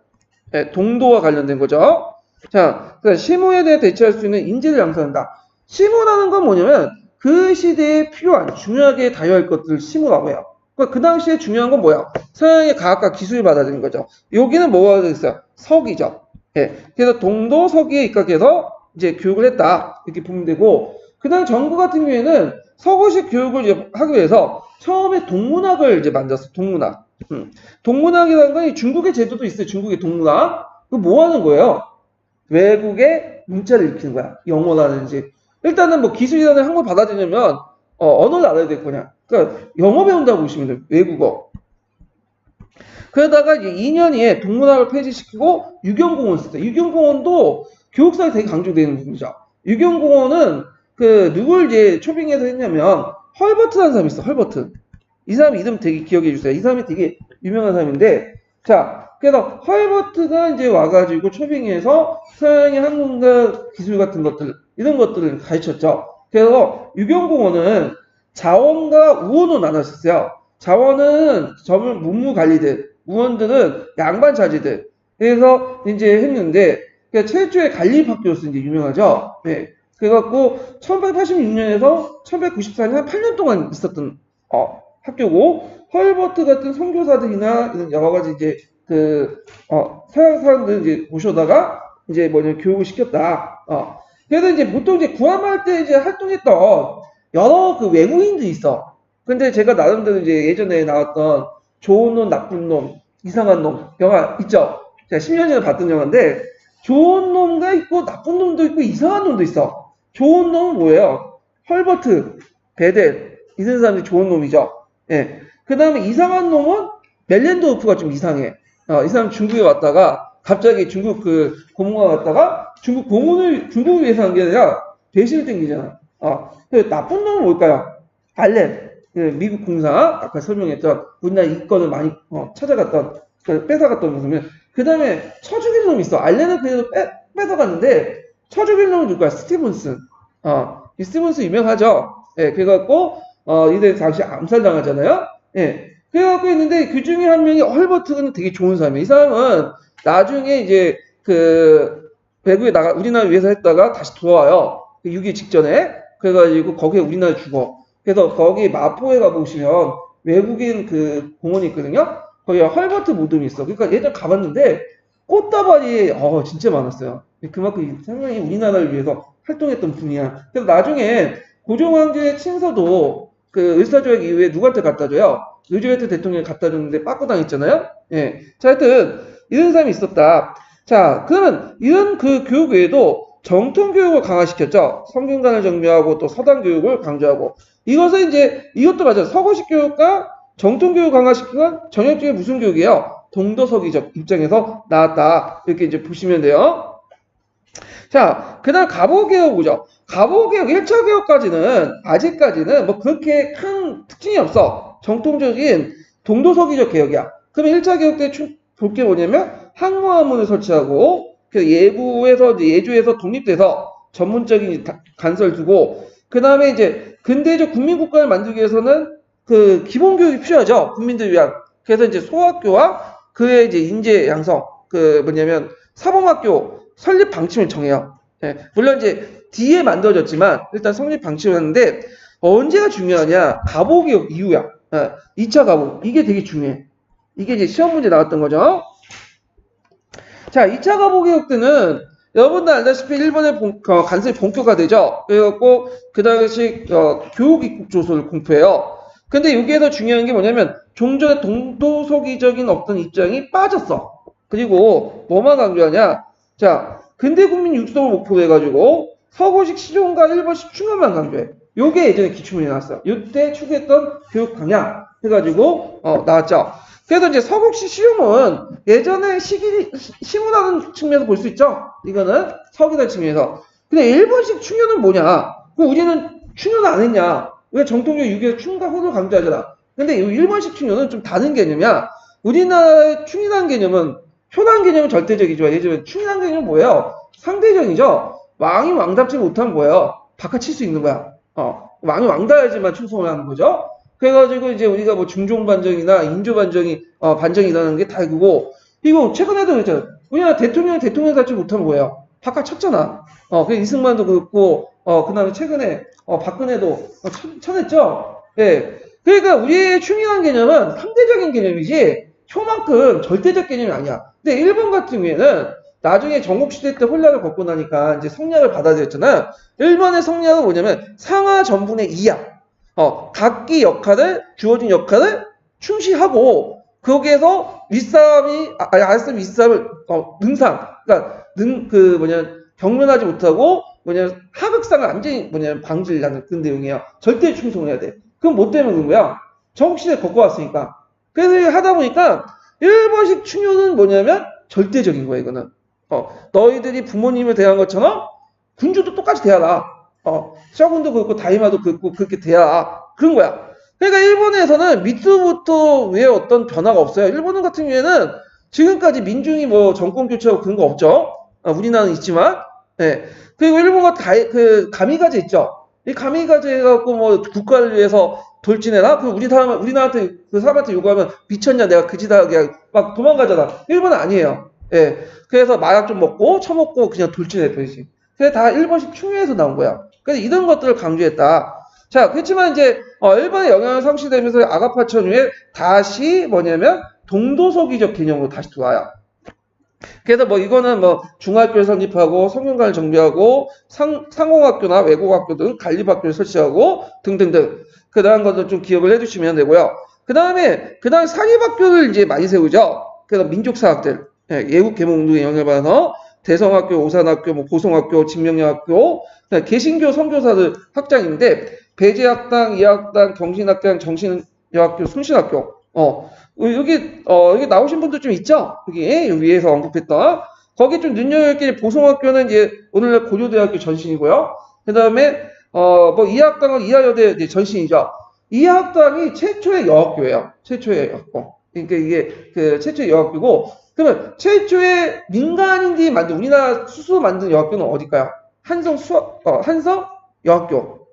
네, 동도와 관련된 거죠. 자, 그러니까 시무에 대해 대처할 수 있는 인재를 양성한다. 시무라는 건 뭐냐면 그 시대에 필요한 중요하게 다뤄야 할 것들을 시무라고 해요. 그러니까 그 당시에 중요한 건 뭐야? 서양의 과학과 기술을 받아들인 거죠. 여기는 뭐가 되겠어요? 서기죠. 예. 그래서 동도 서기에 입각해서 이제 교육을 했다. 이렇게 보면 되고, 그 다음 정부 같은 경우에는 서구식 교육을 이제 하기 위해서 처음에 동문학을 이제 만들었어. 동문학. 동문학이라는 건 중국의 제도도 있어요. 중국의 동문학. 그 뭐 하는 거예요? 외국의 문자를 읽히는 거야. 영어라든지. 일단은 뭐 기술이라는 한국을 받아들이려면 언어를 알아야 될 거냐. 그러니까 영어 배운다고 보시면 돼요. 외국어. 그러다가 이제 2년 뒤에 동문학을 폐지시키고 유경공원 썼어요. 유경공원도 교육사에 되게 강조되는 부분이죠. 유경공원은 그 누굴 이제 초빙해서 했냐면 헐버트라는 사람이 있어. 헐버트. 이 사람 이름 되게 기억해 주세요. 이 사람이 되게 유명한 사람인데, 자, 그래서 헐버트가 이제 와가지고 초빙해서 서양의 한국과 기술 같은 것들, 이런 것들을 가르쳤죠. 그래서 유경공원은 자원과 우원으로 나눴었어요. 자원은 전문 문무관리들, 우원들은 양반자제들. 그래서 이제 했는데, 그러니까 최초의 관리학교로서 이제 유명하죠. 네. 그래갖고 1886년에서 1894년 한 8년 동안 있었던 학교고, 헐버트 같은 선교사들이나 이런 여러 가지 이제 서양 사람들 이제 모셔다가 이제 뭐냐 교육을 시켰다. 그래서 이제 보통 이제 구함할 때 이제 활동했던 여러 그 외국인들이 있어. 근데 제가 나름대로 이제 예전에 나왔던 좋은 놈, 나쁜 놈, 이상한 놈 영화 있죠. 제가 10년 전에 봤던 영화인데 좋은 놈도 있고 나쁜 놈도 있고 이상한 놈도 있어. 좋은 놈은 뭐예요? 헐버트, 베델 이런 사람들이 좋은 놈이죠. 예. 그 다음에 이상한 놈은 멜렌도우프가 좀 이상해. 이 사람 중국에 왔다가 갑자기 중국 그 고문가 갔다가 중국 고문을 중국을 위해서 한 게 아니라 배신을 땡기잖아. 나쁜 놈은 뭘까요? 알렌. 미국 공사 아까 설명했던 우리나라 이권을 많이 찾아갔던 뺏어갔던 모습이면 그 다음에 쳐죽일 놈이 있어. 알렌은 그래도 뺏어갔는데 쳐죽일 놈은 누구야? 스티븐슨. 이 스티븐슨 유명하죠. 예, 그래갖고 이들 당시 암살당하잖아요. 예. 그래갖고 있는데 그 중에 한 명이 헐버트는 되게 좋은 사람이에요. 이 사람은 나중에 이제 외국에 우리나라 위해서 했다가 다시 돌아와요. 6.25 직전에. 그래가지고 거기에 우리나라 죽어. 그래서 거기 마포에 가보시면 외국인 그 공원이 있거든요. 거기에 헐버트 무덤이 있어. 그러니까 예전 가봤는데 꽃다발이 진짜 많았어요. 그만큼 상당히 우리나라를 위해서 활동했던 분이야. 그래서 나중에 고종황제의 친서도 그 을사조약 이후에 누구한테 갖다 줘요? 루즈벨트 대통령이 갖다 줬는데 빠꾸 당했잖아요. 예. 자, 하여튼 이런 사람이 있었다. 자, 그러면 이런 그 교육 외에도 정통 교육을 강화시켰죠. 성균관을 정비하고 또 서당 교육을 강조하고 이것은 이제 이것도 맞아요. 서구식 교육과 정통 교육 강화시키는 전형적인 무슨 교육이에요? 동도서기적 입장에서 나왔다. 이렇게 이제 보시면 돼요. 자, 그 다음 가보개혁 보죠. 가보개혁 1차 개혁까지는 아직까지는 뭐 그렇게 큰 특징이 없어. 정통적인 동도서기적 개혁이야. 그러면 1차 개혁 때 볼 게 뭐냐면 항모학문을 설치하고 예주에서 독립돼서 전문적인 간설 두고 그 다음에 이제 근대적 국민국가를 만들기 위해서는 그 기본교육이 필요하죠. 국민들 위한. 그래서 이제 소학교와 그의 이제 인재 양성, 그 뭐냐면 사범학교 설립 방침을 정해요. 예, 물론 이제 뒤에 만들어졌지만 일단 성립 방침을 하는데 언제가 중요하냐? 가보개혁 이후야. 2차 가보. 이게 되게 중요해. 이게 이제 시험 문제 나왔던 거죠. 자, 2차 가보개혁 때는 여러분들 알다시피 일본의 간섭이 본격화되죠. 그래갖고 그 당시 교육 입국 조서를 공표해요. 근데 여기에서 중요한 게 뭐냐면 종전의 동도서기적인 어떤 입장이 빠졌어. 그리고 뭐만 강조하냐? 자, 근대 국민 육성을 목표로 해가지고 서구식 실용과 일본식 충원만 강조해. 요게 예전에 기출문제 나왔어요. 이때 추구했던 교육 방향 해가지고 나왔죠. 그래서 이제 서구식 실용은 예전에 시문하는 측면에서 볼 수 있죠. 이거는 서구다 측면에서. 근데 일본식 충현은 뭐냐? 그럼 우리는 충현 안 했냐? 왜 정통적 유교에서 충과 호를 강조하잖아. 근데 이 일본식 충현은 좀 다른 개념이야. 우리나라의 충이라는 개념은 효난 개념은 절대적이죠. 예전에 충이라는 개념은 뭐예요? 상대적이죠. 왕이 왕답지 못하면 뭐예요? 바꿔칠 수 있는 거야. 왕이 왕다야지만 충성을 하는 거죠. 그래가지고 이제 우리가 뭐 중종 반정이나 인조 반정이 반정이 일어나는 게 다 그거. 이거 최근에도 그랬잖아. 우리나라 대통령이 대통령 답지 못하면 뭐예요? 바꿔쳤잖아. 그 이승만도 그렇고 그다음에 최근에 박근혜도 쳐냈죠. 예. 그러니까 우리의 충이라는 개념은 상대적인 개념이지 효만큼 절대적 개념이 아니야. 근데 일본 같은 경우에는 나중에 전국시대 때 혼란을 겪고 나니까 이제 성략을 받아들였잖아요. 일본의 성략은 뭐냐면 상하 전분의 이하. 각기 역할을, 주어진 역할을 충실하고, 거기에서 윗사람이, 아랫사람 윗사람을, 능상. 그러니까, 경륜하지 못하고, 하극상을 완전히, 방지를 하는 그런 내용이에요. 절대 충성을 해야 돼. 그럼 뭐 때문에 그런 거야? 전국시대 겪어왔으니까. 그래서 하다 보니까, 일본식 충효는 뭐냐면, 절대적인 거야, 이거는. 너희들이 부모님을 대한 것처럼, 군주도 똑같이 대하라. 셔군도 그렇고 다이마도 그렇고 그렇게 돼야 그런 거야. 그러니까 일본에서는 밑으로부터 왜 어떤 변화가 없어요. 일본 같은 경우에는 지금까지 민중이 뭐 정권 교체하고 그런 거 없죠. 우리나라는 있지만. 네. 그리고 일본과 가미가제 있죠. 이 가미가제 해갖고 뭐 국가를 위해서 돌진해라. 그 우리나라한테 그 사람한테 요구하면 미쳤냐 내가 그 짓하게 막 도망가잖아. 일본은 아니에요. 예. 그래서 마약 좀 먹고 처먹고 그냥 돌진해 버리지. 그게 다 일본식 충유에서 나온 거야. 그래서 이런 것들을 강조했다. 자, 그렇지만 이제 일본의 영향을 상실되면서 아가파천 후에 다시 뭐냐면 동도서기적 개념으로 다시 들어와요. 그래서 뭐 이거는 뭐 중학교를 설립하고 성균관을 정비하고 상공학교나 외국학교 등 관립학교를 설치하고 등등등. 그 다음 것도 좀 기억을 해두시면 되고요. 그 다음에 사립학교를 이제 많이 세우죠. 그래서 민족사학들, 예국 개몽운동에 영향을 받아서 대성학교, 오산학교, 뭐 보성학교, 진명여학교, 개신교 선교사들 확장인데 배제학당, 이학당, 경신학당, 정신여학교, 숭신학교. 여기 나오신 분들 좀 있죠? 여기 위에서 언급했던 거기 좀 눈여겨볼 보성학교는 이제 오늘날 고려대학교 전신이고요. 그 다음에 뭐 이학당은 이하여대 전신이죠. 이학당이 최초의 여학교예요. 최초의 여학교. 그러니까 이게 그 최초의 여학교고. 그러면 최초의 민간인들이 만든 우리나라 스스로 만든 여학교는 어딜까요? 한성 여학교.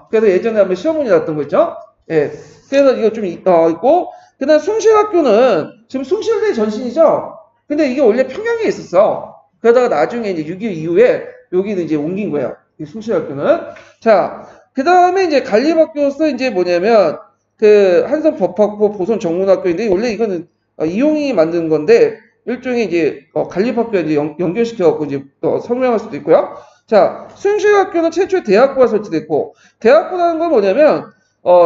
그래서 예전에 한번 시험 문제 났던 거 있죠? 예. 그래서 이거 좀 있고, 그 다음 숭실학교는 지금 숭실대 전신이죠? 근데 이게 원래 평양에 있었어. 그러다가 나중에 이제 6.25 이후에 여기는 이제 옮긴 거예요. 이 숭실학교는. 자, 그 다음에 이제 관립학교로서 이제 뭐냐면, 그 한성 법학부 보성 정문학교인데, 원래 이거는 이용이 만든 건데, 일종의 이제 관립학교에 이제 연결시켜갖고 이제 설명할 수도 있고요. 자, 숭실학교는 최초의 대학부가 설치됐고, 대학부라는 건 뭐냐면,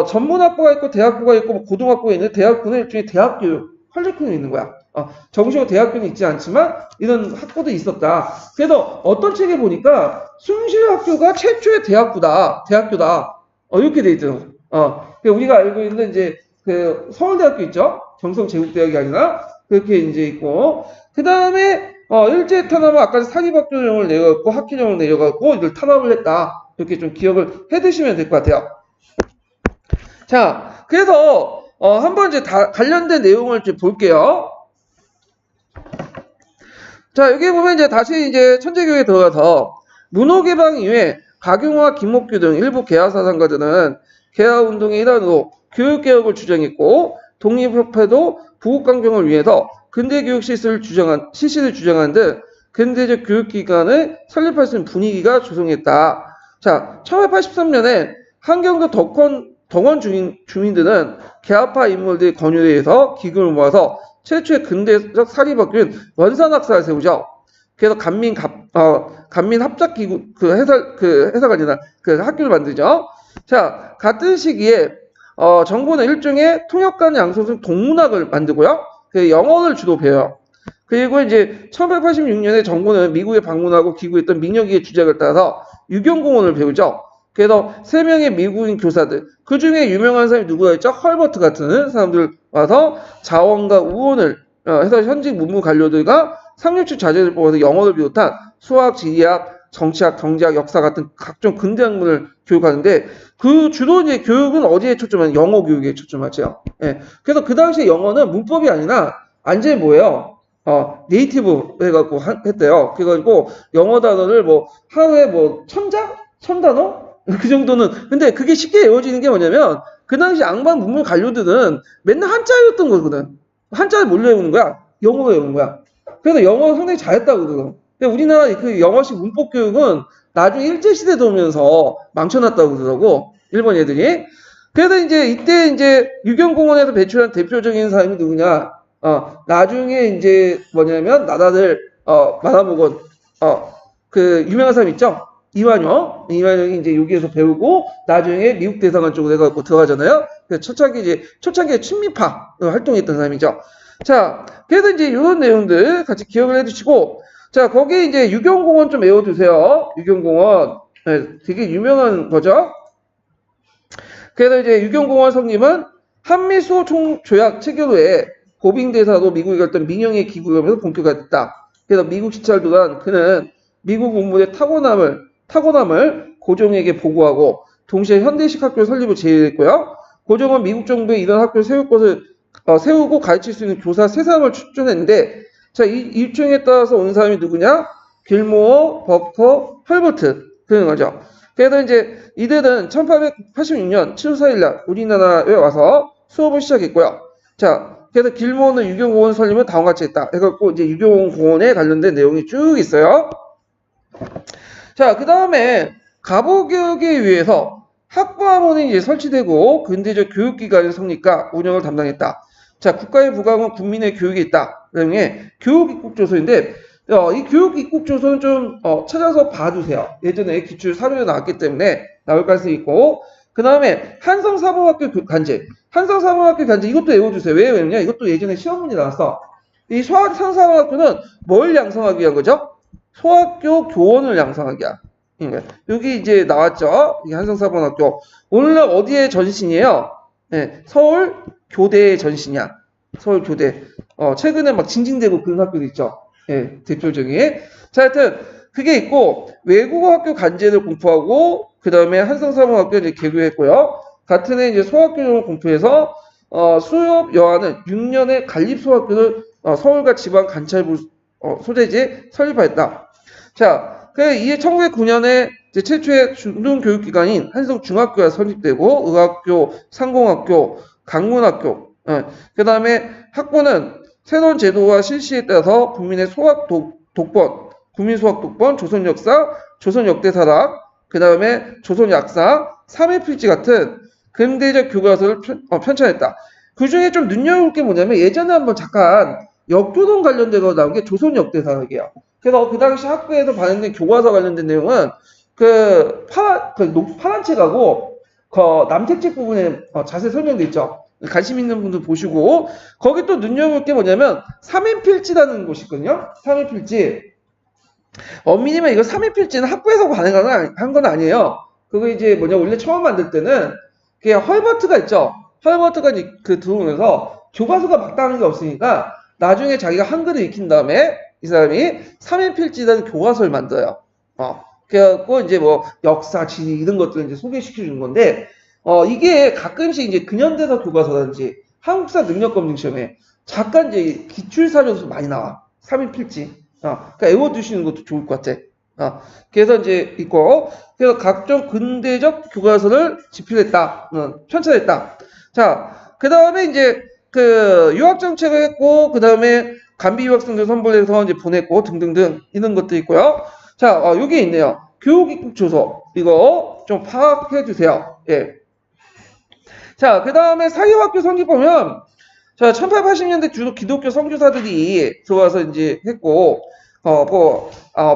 전문학부가 있고, 대학부가 있고, 뭐 고등학부가 있는데, 대학부는 일종의 대학교육, 퀄리티는 있는 거야. 정식으로 대학교는 있지 않지만, 이런 학부도 있었다. 그래서 어떤 책에 보니까, 숭실학교가 최초의 대학교다. 이렇게 돼 있더라고요. 우리가 알고 있는 이제, 그, 서울대학교 있죠? 경성제국대학이 아니라, 그렇게 이제 있고, 그 다음에, 일제 탄압은 아까 사립학교령을 내려갔고, 학기령을 내려갔고, 이걸 탄압을 했다. 이렇게 좀 기억을 해 두시면 될 것 같아요. 자, 그래서, 한번 이제 관련된 내용을 좀 볼게요. 자, 여기 보면 이제 다시 이제 천재교육에 들어가서, 문호 개방 이후에 박용화, 김옥규 등 일부 개화사상가들은 개화운동의 일환으로 교육개혁을 주장했고 독립협회도 부국강병을 위해서 근대교육 실시를 주장한 등 근대적 교육기관을 설립할 수 있는 분위기가 조성했다. 자, 1983년에 한경도 덕원 주민들은 개화파 인물들의 권유에 의해서 기금을 모아서 최초의 근대적 사립학교인 원산학사를 세우죠. 그래서 간민 합작기구 해설가 아니라 그 학교를 만들죠. 자, 같은 시기에 정부는 일종의 통역관 양성성 동문학을 만들고요. 그 영어를 주로 배워요. 그리고 이제 1886년에 정부는 미국에 방문하고 기구했던 민혁이의 주장을 따라서 유경공원을 배우죠. 그래서 3명의 미국인 교사들, 그 중에 유명한 사람이 누구였죠? 헐버트 같은 사람들 와서 자원과 우원을 해서 현직 문무 관료들과 상류층 자제를 뽑아서 영어를 비롯한 수학, 지리학, 정치학, 경제학, 역사 같은 각종 근대 학문을 교육하는데 그 주로 이제 교육은 어디에 초점하냐? 영어 교육에 초점하죠. 예. 그래서 그 당시에 영어는 문법이 아니라 완전히 뭐예요? 네이티브 해갖고 했대요. 그래가지고 영어 단어를 뭐 하루에 뭐 1000단어? 그 정도는. 근데 그게 쉽게 외워지는 게 뭐냐면 그 당시 앙반 문물 관료들은 맨날 한자였던 거거든. 한자를 뭘로 외우는 거야? 영어로 외우는 거야. 그래서 영어 상당히 잘했다고 그러거든. 근데 우리나라 그 영어식 문법 교육은 나중에 일제시대 들어오면서 망쳐놨다고 그러더라고. 일본 애들이. 그래서 이제 이때 이제 유경공원에서 배출한 대표적인 사람이 누구냐? 나중에 이제 뭐냐면 나라를 말아먹은 그 유명한 사람 있죠? 이완용이 이제 여기에서 배우고 나중에 미국 대사관 쪽으로 해갖고 들어가잖아요. 그래서 초창기에 친미파 활동했던 사람이죠. 자, 그래서 이제 이런 내용들 같이 기억을 해두시고, 자, 거기 이제 유경공원 좀 외워두세요. 유경공원. 네, 되게 유명한 거죠. 그래서 이제 유경공원 성님은 한미수호 조약 체결 후에 고빙대사로 미국에 갔던 민영의 기구하면서 본격화됐다. 그래서 미국 시찰 동안 그는 미국 문물의 타고남을 고종에게 보고하고 동시에 현대식 학교 설립을 제의했고요. 고종은 미국 정부에 이런 학교를 세우고 가르칠 수 있는 교사 3사람을 추천했는데, 자, 이 일정에 따라서 온 사람이 누구냐? 길모어, 버커, 헐버트 그런 거죠. 그래서 이제 이들은 1886년 7월 4일날 우리나라에 와서 수업을 시작했고요. 자, 그래서 길모어는 유경공원 설립을 다음과 같이 했다. 해갖고 이제 유경공원에 관련된 내용이 쭉 있어요. 자, 그 다음에 가보교육에 의해서 학부학원이 이제 설치되고 근대적 교육기관의 성립과 운영을 담당했다. 자, 국가의 부강은 국민의 교육에 있다. 그다음에 교육입국조서인데 이 교육입국조서는 좀 찾아서 봐두세요. 예전에 기출 사료에 나왔기 때문에 나올 가능성이 있고, 그 다음에 한성사범학교 간제. 한성사범학교 간제 이것도 외워주세요. 왜 외우냐? 이것도 예전에 시험 문제 나왔어. 이 한성사범학교는 뭘 양성하기 위한 거죠? 소학교 교원을 양성하기 위한. 여기 이제 나왔죠. 이 한성사범학교. 오늘날 어디에 전신이에요? 네, 서울 교대의 전신이야. 서울 교대. 최근에 막 징징대고 그런 학교도 있죠. 네, 대표적인. 자, 하여튼 그게 있고 외국어 학교 간제를 공부하고 그 다음에 한성사범학교 이제 개교했고요. 같은 해 이제 소학교를 공부해서 수업 여하는 6년의 관립소학교를 서울과 지방 관찰부 소재지에 설립하였다. 자, 이에 1909년에 최초의 중등교육기관인 한성중학교가 설립되고 의학교, 상공학교, 강문학교, 그 다음에 학부는 새로운 제도와 실시에 따라서 국민의 소학 독본, 국민소학 독본, 조선역사, 조선역대사락, 그 다음에 조선약사, 삼해필지 같은 근대적 교과서를 편찬했다. 그 중에 좀 눈여겨볼 게 뭐냐면 예전에 한번 잠깐 역교동 관련된 거 나온 게 조선역대사락이에요. 그래서 그 당시 학교에서 발행된 교과서 관련된 내용은 파란 책하고 남색책 부분에 자세히 설명돼 있죠. 관심 있는 분들 보시고, 거기 또 눈여볼 게 뭐냐면 삼해필지라는 곳이 있거든요. 삼해필지. 엄밀히면 이거 삼해필지는 학부에서 발행한 건 아니에요. 그거 이제 원래 처음 만들 때는 그냥 헐버트가 있죠. 헐버트가 이제 들어오면서 교과서가 마땅한 게 없으니까 나중에 자기가 한글을 익힌 다음에 이 사람이 삼해필지라는 교과서를 만들어요. 그래갖고 이제 뭐 역사, 지리 이런 것들을 이제 소개시켜 주는 건데, 이게 가끔씩 이제 근현대사 교과서라든지 한국사 능력검증 시험에 잠깐 이제 기출사료도 많이 나와. 삼해필지. 그러니까 외워두시는 것도 좋을 것 같아. 그래서 이제 있고, 그래서 각종 근대적 교과서를 집필했다, 편찬했다. 자, 그 다음에 이제 그 유학 정책을 했고, 그 다음에 간비 유학생들 선발해서 이제 보냈고 등등등 이런 것도 있고요. 자, 여기 있네요. 교육 입국 조서 이거 좀 파악해 주세요. 예. 자, 그 다음에 사립학교 성기 보면, 자, 1880년대 주로 기독교 선교사들이 들어와서 이제 했고,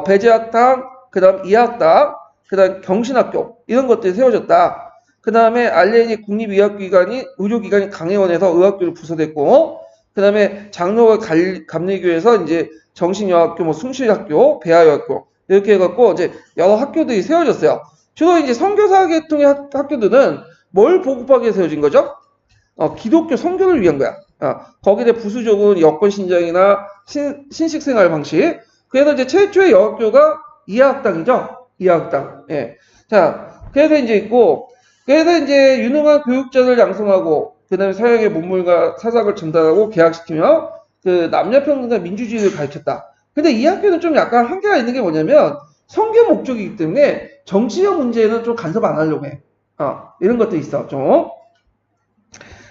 배제학당, 그 다음 이학당, 그 다음 경신학교, 이런 것들이 세워졌다. 그 다음에 알렌이 국립의학기관이, 의료기관이 강혜원에서 의학교를 부서됐고, 그 다음에 장로가 감리교에서 이제 정신여학교, 뭐 숭실학교, 배아여학교, 이렇게 해갖고 이제 여러 학교들이 세워졌어요. 주로 이제 선교사 계통의 학교들은 뭘 보급하기 위해 세워진 거죠? 기독교 선교를 위한 거야. 거기에 부수적으로 여권 신장이나 신식생활 방식. 그래서 이제 최초의 여학교가 이하학당이죠. 이하학당. 예. 자, 그래서 이제 있고, 그래서 이제 유능한 교육자를 양성하고, 그 다음에 서양의 문물과 사상을 전달하고 개혁시키며, 그 남녀평등과 민주주의를 가르쳤다. 근데 이 학교는 좀 약간 한계가 있는 게 뭐냐면, 선교 목적이기 때문에 정치적 문제에는 좀 간섭 안 하려고 해. 이런 것도 있어, 좀.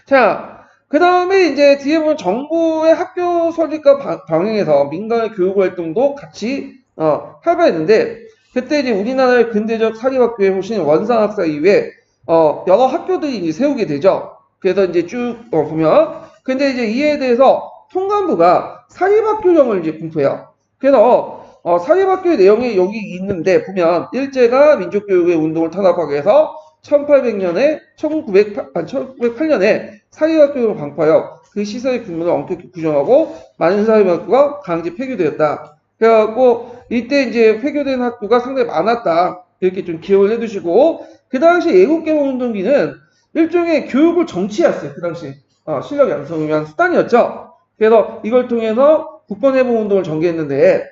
자, 그 다음에 이제 뒤에 보면 정부의 학교 설립과 방향에서 민간의 교육 활동도 같이, 활발했는데, 그때 이제 우리나라의 근대적 사립학교에 오신 원상학사 이후에, 여러 학교들이 이제 세우게 되죠. 그래서 이제 쭉, 보면. 근데 이제 이에 대해서 통감부가 사립학교령을 이제 공포해요. 그래서, 사립학교의 내용이 여기 있는데, 보면, 일제가 민족교육의 운동을 탄압하기 위해서 1800년에 1908년에 사립학교를 방파하여 그 시설의 규모를 엄격히 규정하고 많은 사립학교가 강제 폐교되었다. 그래갖고 이때 이제 폐교된 학교가 상당히 많았다. 이렇게 좀 기억을 해두시고 그 당시 애국개방운동기는 일종의 교육을 정치였어요. 그 당시 실력 양성을 위한 수단이었죠. 그래서 이걸 통해서 국권회복운동을 전개했는데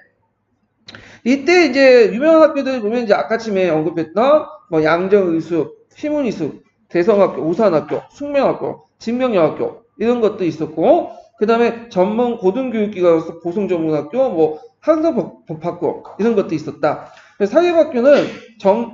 이때 이제 유명한 학교들 보면 이제 아까 침에 언급했던 뭐 양정의숙, 휘문이숙, 대성학교, 오산학교, 숙명학교, 진명여학교 이런 것도 있었고 그 다음에 전문 고등교육기관으로서 보성전문학교, 뭐 한서법학교 이런 것도 있었다. 사립학교는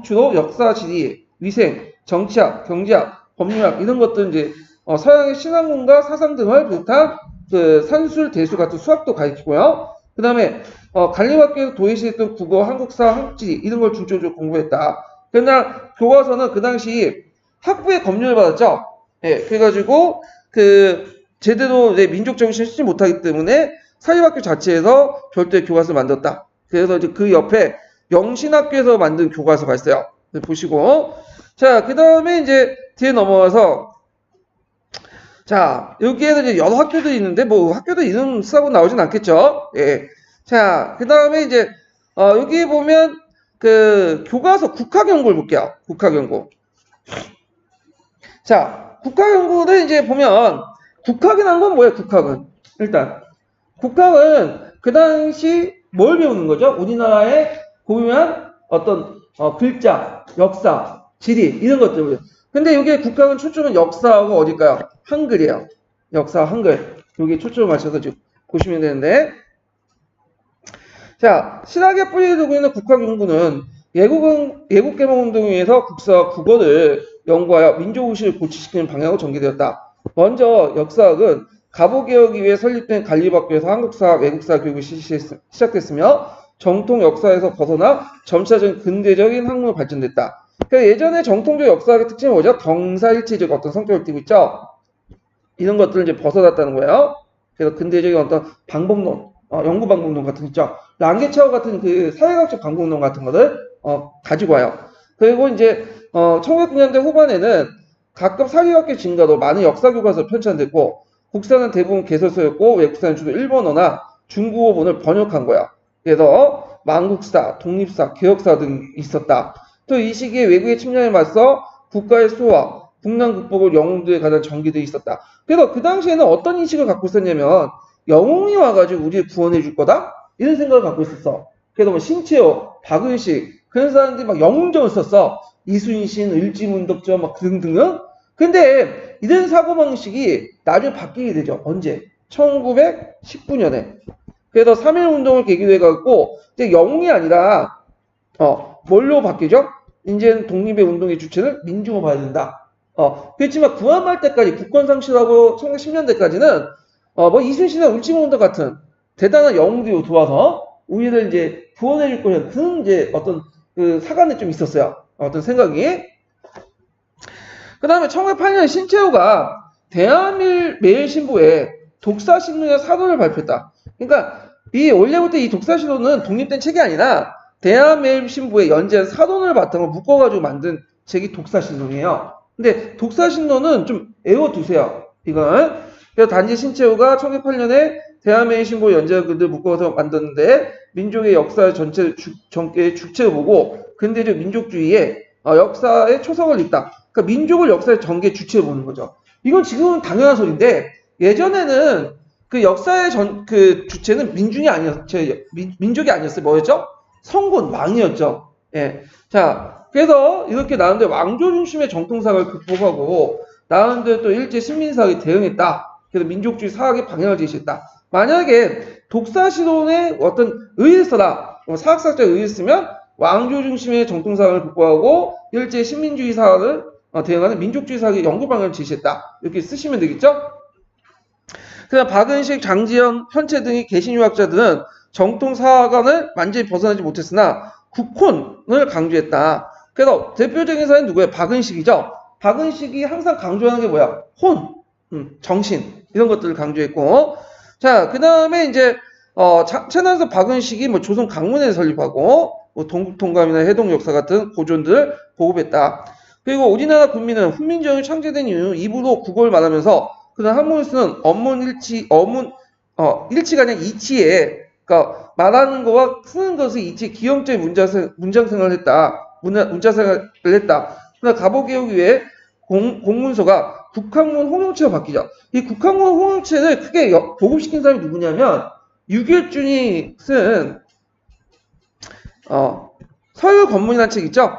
주로 역사, 지리, 위생, 정치학, 경제학, 법률학 이런 것들 이제 서양의 신학문과 사상 등을 비롯한 그 산술, 대수 같은 수학도 가르치고요. 그 다음에 관림학교에서 도외시했던 국어, 한국사, 한국지리 이런 걸 중점적으로 공부했다. 그러나 교과서는 그 당시 학부의 검열을 받았죠. 예, 그래가지고 제대로 이제 민족 정신을 쓰지 못하기 때문에 사립학교 자체에서 별도의 교과서를 만들었다. 그래서 이제 그 옆에 영신학교에서 만든 교과서가 있어요. 보시고 자, 그 다음에 이제 뒤에 넘어와서 자, 여기에는 이제 여러 학교들이 있는데 뭐 학교도 이름 쓰고 나오진 않겠죠. 예. 자, 그 다음에 이제 여기 보면 그 교과서 국학연구를 볼게요. 국학연구. 자, 국학연구를 이제 보면 국학이라는 건 뭐예요? 국학은 일단 국학은 그 당시 뭘 배우는 거죠? 우리나라의 고유한 어떤 글자, 역사, 지리 이런 것들. 근데 여기에 국학은 초점은 역사하고 어딜까요? 한글이에요. 역사, 한글. 여기 초점을 맞춰서 지금 보시면 되는데 자, 신학의 뿌리를 두고 있는 국학연구는 예국개방운동에 의해서 국사와 국어를 연구하여 민족의식을 고취시키는 방향으로 전개되었다. 먼저 역사학은 가보개혁 이후에 설립된 관리학교에서 한국사, 외국사 교육이 시작됐으며 정통 역사에서 벗어나 점차적인 근대적인 학문으로 발전됐다. 그러니까 예전에 정통적 역사학의 특징이 뭐죠? 경사일치적 어떤 성격을 띠고 있죠. 이런 것들을 이제 벗어났다는 거예요. 그래서 근대적인 어떤 방법론, 연구 방법론 같은 거 있죠. 랑게차오 같은 그 사회학적 방법론 같은 거를 가지고 와요. 그리고 이제 1900년대 후반에는 각급 사립학교 증가로 많은 역사 교과서 편찬됐고 국사는 대부분 개설서였고 외국사는 주로 일본어나 중국어본을 번역한 거야. 그래서 만국사, 독립사, 개혁사 등 있었다. 또 이 시기에 외국의 침략에 맞서 국가의 수호와 국난 극복을 영웅들에 관한 전기들이 있었다. 그래서 그 당시에는 어떤 인식을 갖고 있었냐면 영웅이 와가지고 우리를 구원해 줄 거다? 이런 생각을 갖고 있었어. 그래서 뭐 신채호, 박의식 그런 사람들이 막 영웅정을 썼어. 이순신, 을지문덕저 막 등등은. 근데 이런 사고방식이 나중에 바뀌게 되죠. 언제? 1919년에. 그래서 3.1운동을 계기로 해갖고 이제 영웅이 아니라 뭘로 바뀌죠? 이제는 독립의 운동의 주체는 민중으로 봐야 된다. 그렇지만 구한말 때까지 국권 상실하고 1910년대까지는 뭐 이순신이나 울진군도 같은 대단한 영웅들이 도와서 우리를 이제 구원해줄 거냐 그런 이제 어떤 그 사관에 좀 있었어요. 어떤 생각이. 그 다음에 1908년에 신채호가 대한매일신보에 독사신론의 사도를 발표했다. 그러니까 이 원래부터 이 독사신론은 독립된 책이 아니라 대한매일신보에 연재한 사돈을 바탕으로 묶어가지고 만든 책이 독사신론이에요. 근데 독사신론은 좀 외워두세요. 이건. 그래서 단지 신채호가 1908년에 대한매일신보 연재한 글들 묶어서 만드는데 민족의 역사 전체 전개의 주체를 보고 근대적 민족주의의 역사의 초석을 잇다. 그러니까 민족을 역사의 전개 주체를 보는 거죠. 이건 지금은 당연한 소리인데 예전에는 그 역사의 그 주체는 민족이 아니었어요. 뭐였죠? 성군, 왕이었죠. 예. 자, 그래서 이렇게 나오는데 왕조 중심의 정통사학을 극복하고 나오는데 또 일제 신민사학에 대응했다. 그래서 민족주의 사학의 방향을 제시했다. 만약에 독사신론의 어떤 의했어라, 사학사학자에 의했으면 왕조 중심의 정통사학을 극복하고 일제 신민주의 사학을 대응하는 민족주의 사학의 연구 방향을 제시했다. 이렇게 쓰시면 되겠죠? 그다음 박은식, 장지현, 현채 등의 개신유학자들은 정통사관을 완전히 벗어나지 못했으나 국혼을 강조했다. 그래서 대표적인 사람이 누구예요? 박은식이죠. 박은식이 항상 강조하는 게 뭐야? 혼, 정신 이런 것들을 강조했고, 자, 그 다음에 이제 최남선 박은식이 뭐 조선 강문회를 설립하고 뭐 동국통감이나 해동역사 같은 고전들을 보급했다. 그리고 우리나라 국민은 훈민정음이 창제된 이후 입으로 국어를 말하면서 그다음 한문을 쓰는 일치가 아니라 이치에, 그러니까 말하는 거와 쓰는 것을 이치 기형적인 문장생활을 했다. 문자생활을 했다. 그러나 가보개혁 이후에 공문서가 국학문 홍용체로 바뀌죠. 이 국학문 홍용체를 크게 보급시킨 사람이 누구냐면 유길준이 쓴 서유건문이라는 책 있죠.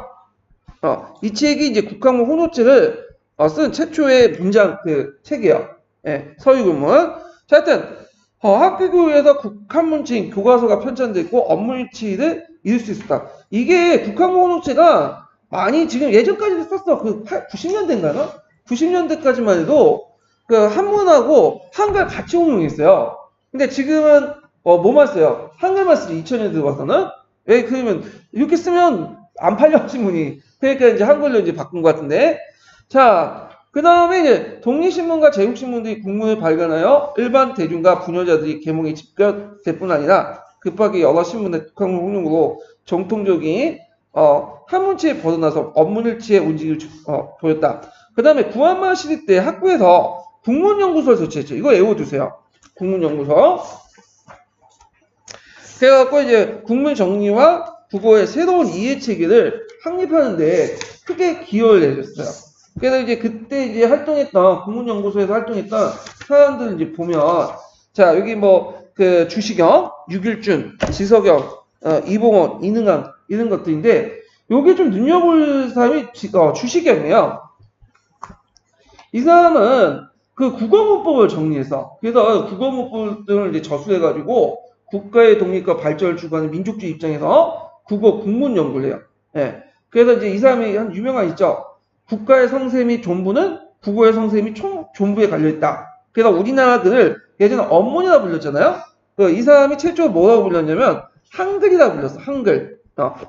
이 책이 이제 국학문 홍용체를 쓴 최초의 문장 그 책이에요. 예, 서유건문. 자, 하여튼 학교교육에서 국학문칙 교과서가 편찬됐고 업무일치를 이룰 수 있었다. 이게 국학문 홍용체가 많이 지금 예전까지도 썼어. 그 90년대인가요? 90년대까지만 해도 그 한문하고 한글 같이 홍용했어요. 근데 지금은 뭐만 써요? 한글만 쓰죠. 2000년대 와서는. 왜 그러면 이렇게 쓰면 안 팔려 신문이. 그러니까 이제 한글로 이제 바꾼 것 같은데. 자, 그 다음에 이제 독립신문과 제국신문들이 국문을 발간하여 일반 대중과 부녀자들이 계몽에 집결될 뿐 아니라 급하게 여러 신문의 국학문 홍용으로 정통적인 한문치에 벗어나서 업문일치의 움직임을 보였다. 그 다음에 구한말 시대 때 학교에서 국문연구소를 설치했죠. 이거 외워두세요. 국문연구소. 그래갖고 이제 국문 정리와 국어의 새로운 이해체계를 확립하는데 크게 기여를 해줬어요. 그래서 이제 그때 이제 활동했던 국문연구소에서 활동했던 사람들을 이제 보면, 자, 여기 뭐 그 주시경, 유길준, 지석영, 이봉원, 이능한 이런 것들인데 요게 좀 눈여볼 사람이 주시경이에요. 이 사람은 그 국어문법을 정리해서, 그래서 국어문법 등을 이제 저술해가지고 국가의 독립과 발전을 추구하는 민족주의 입장에서 국문 연구를 해요. 예. 그래서 이제 이 사람이 한 유명한 있죠. 국가의 성세 및 존부는 국어의 성세 및 존부에 갈려있다. 그래서 우리나라 글을 예전에 언문이라 불렸잖아요. 이 사람이 최초로 뭐라고 불렸냐면 한글이라 불렸어. 한글.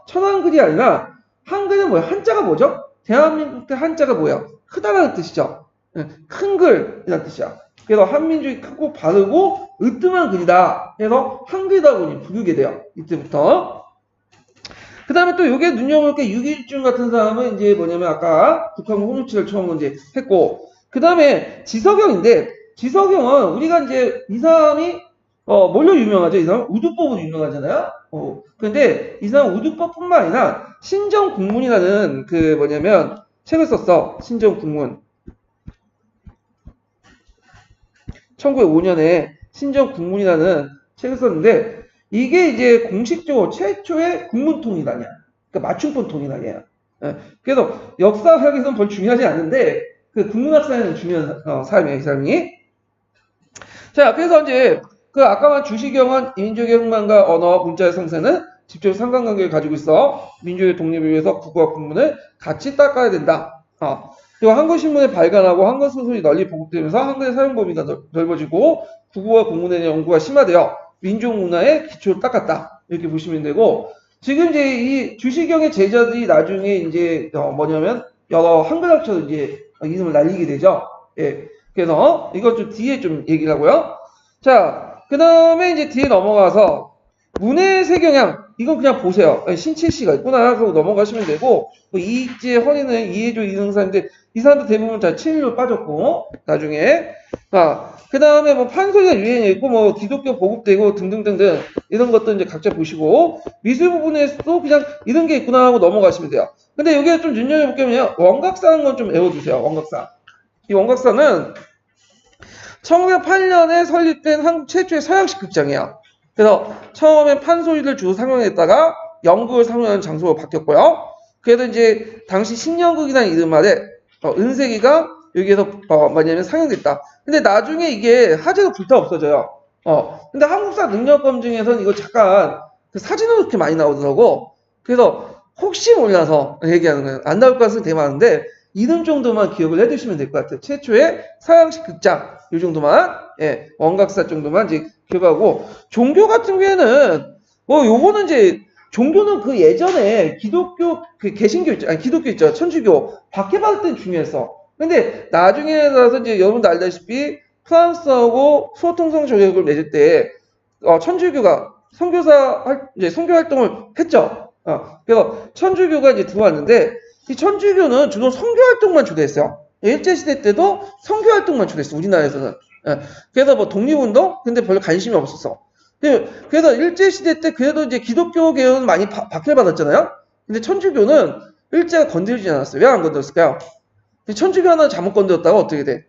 천한글이 아니라 한글은 뭐야? 한자가 뭐죠? 대한민국 때 한자가 뭐야? 크다라는 뜻이죠. 큰 글이라는 뜻이야. 그래서 한민족이 크고 바르고 으뜸한 글이다. 그래서 한글이다 보니 부르게 돼요. 이때부터. 그 다음에 또 요게 눈여볼 게 유길준 같은 사람은 이제 뭐냐면 아까 국학문 홍용체를 처음 이제 했고, 그 다음에 지석영인데, 지석영은 우리가 이제 이 사람이 뭘로 유명하죠? 이 사람은 우두법으로 유명하잖아요? 근데 이 사람은 우두법뿐만 아니라 신정국문이라는 그 뭐냐면 책을 썼어. 신정국문. 1905년에 신정국문이라는 책을 썼는데 이게 이제 공식적으로 최초의 국문통일아니야. 그러니까 맞춤법 통일아니야. 그래서 역사학에서는 별로 중요하지 않은데 그 국문학사에는 중요한 사람이야, 이 사람이. 자, 그래서 이제 그 아까 말 주시경은 인민족의 흥망과 언어, 문자의 성세는 직접 상관관계를 가지고 있어. 민족의 독립을 위해서 국어와 국문을 같이 닦아야 된다. 그리고 한글신문에 발간하고 한글 소설이 널리 보급되면서 한글의 사용 범위가 넓어지고 국어와 국문에 대한 연구가 심화되어 민족 문화의 기초를 닦았다. 이렇게 보시면 되고, 지금 이제 이 주시경의 제자들이 나중에 이제 뭐냐면 여러 한글학자도 이제 이름을 날리게 되죠. 예. 그래서 이것 좀 뒤에 좀 얘기를 하고요. 자, 그 다음에 이제 뒤에 넘어가서 문해의 세경향, 이건 그냥 보세요. 신칠씨가 있구나 하고 넘어가시면 되고, 뭐 이익지의 허리는 이해조 이등사인데 이 사람도 대부분 다 친일로 빠졌고, 나중에. 그 다음에 뭐 판소리가 유행했고, 뭐 기독교 보급되고 등등등등 이런 것도 이제 각자 보시고, 미술 부분에서도 그냥 이런 게 있구나 하고 넘어가시면 돼요. 근데 여기에 좀 눈여겨볼게요. 원각사는 건 좀 외워주세요. 원각사. 이 원각사는 1908년에 설립된 한국 최초의 서양식 극장이에요. 그래서 처음에 판소리를 주로 상영했다가 연극을 상영하는 장소로 바뀌었고요. 그래도 이제 당시 신연극이라는 이름 아래 은색이가 여기에서 뭐냐면 상영됐다. 근데 나중에 이게 화재로 불타 없어져요. 근데 한국사 능력 검증에서는 이거 잠깐 그 사진으로 그렇게 많이 나오더라고. 그래서 혹시 몰라서 얘기하는 거예요. 안 나올 가능성이 되게 많은데 이름 정도만 기억을 해두시면 될 것 같아요. 최초의 서양식 극장 이 정도만, 예, 원각사 정도만 이제 기억하고, 종교 같은 경우에는 뭐 요거는 이제 종교는 그 예전에 기독교 그 개신교 있죠, 아니 기독교 있죠, 천주교 박해받을 땐 중요했어. 근데 나중에 나서 이제 여러분도 알다시피 프랑스하고 수어통성 조약을 맺을 때 천주교가 이제 선교 활동을 했죠. 그래서 천주교가 이제 들어왔는데 이 천주교는 주로 선교 활동만 주로 했어요. 일제시대 때도 선교 활동만 주로 했어, 우리나라에서는. 그래서 뭐 독립운동? 근데 별로 관심이 없었어. 그래서 일제시대 때 그래도 이제 기독교 계열은 많이 박해받았잖아요? 근데 천주교는 일제가 건드리지 않았어요. 왜 안 건드렸을까요? 천주교 하나 잘못 건드렸다가 어떻게 돼?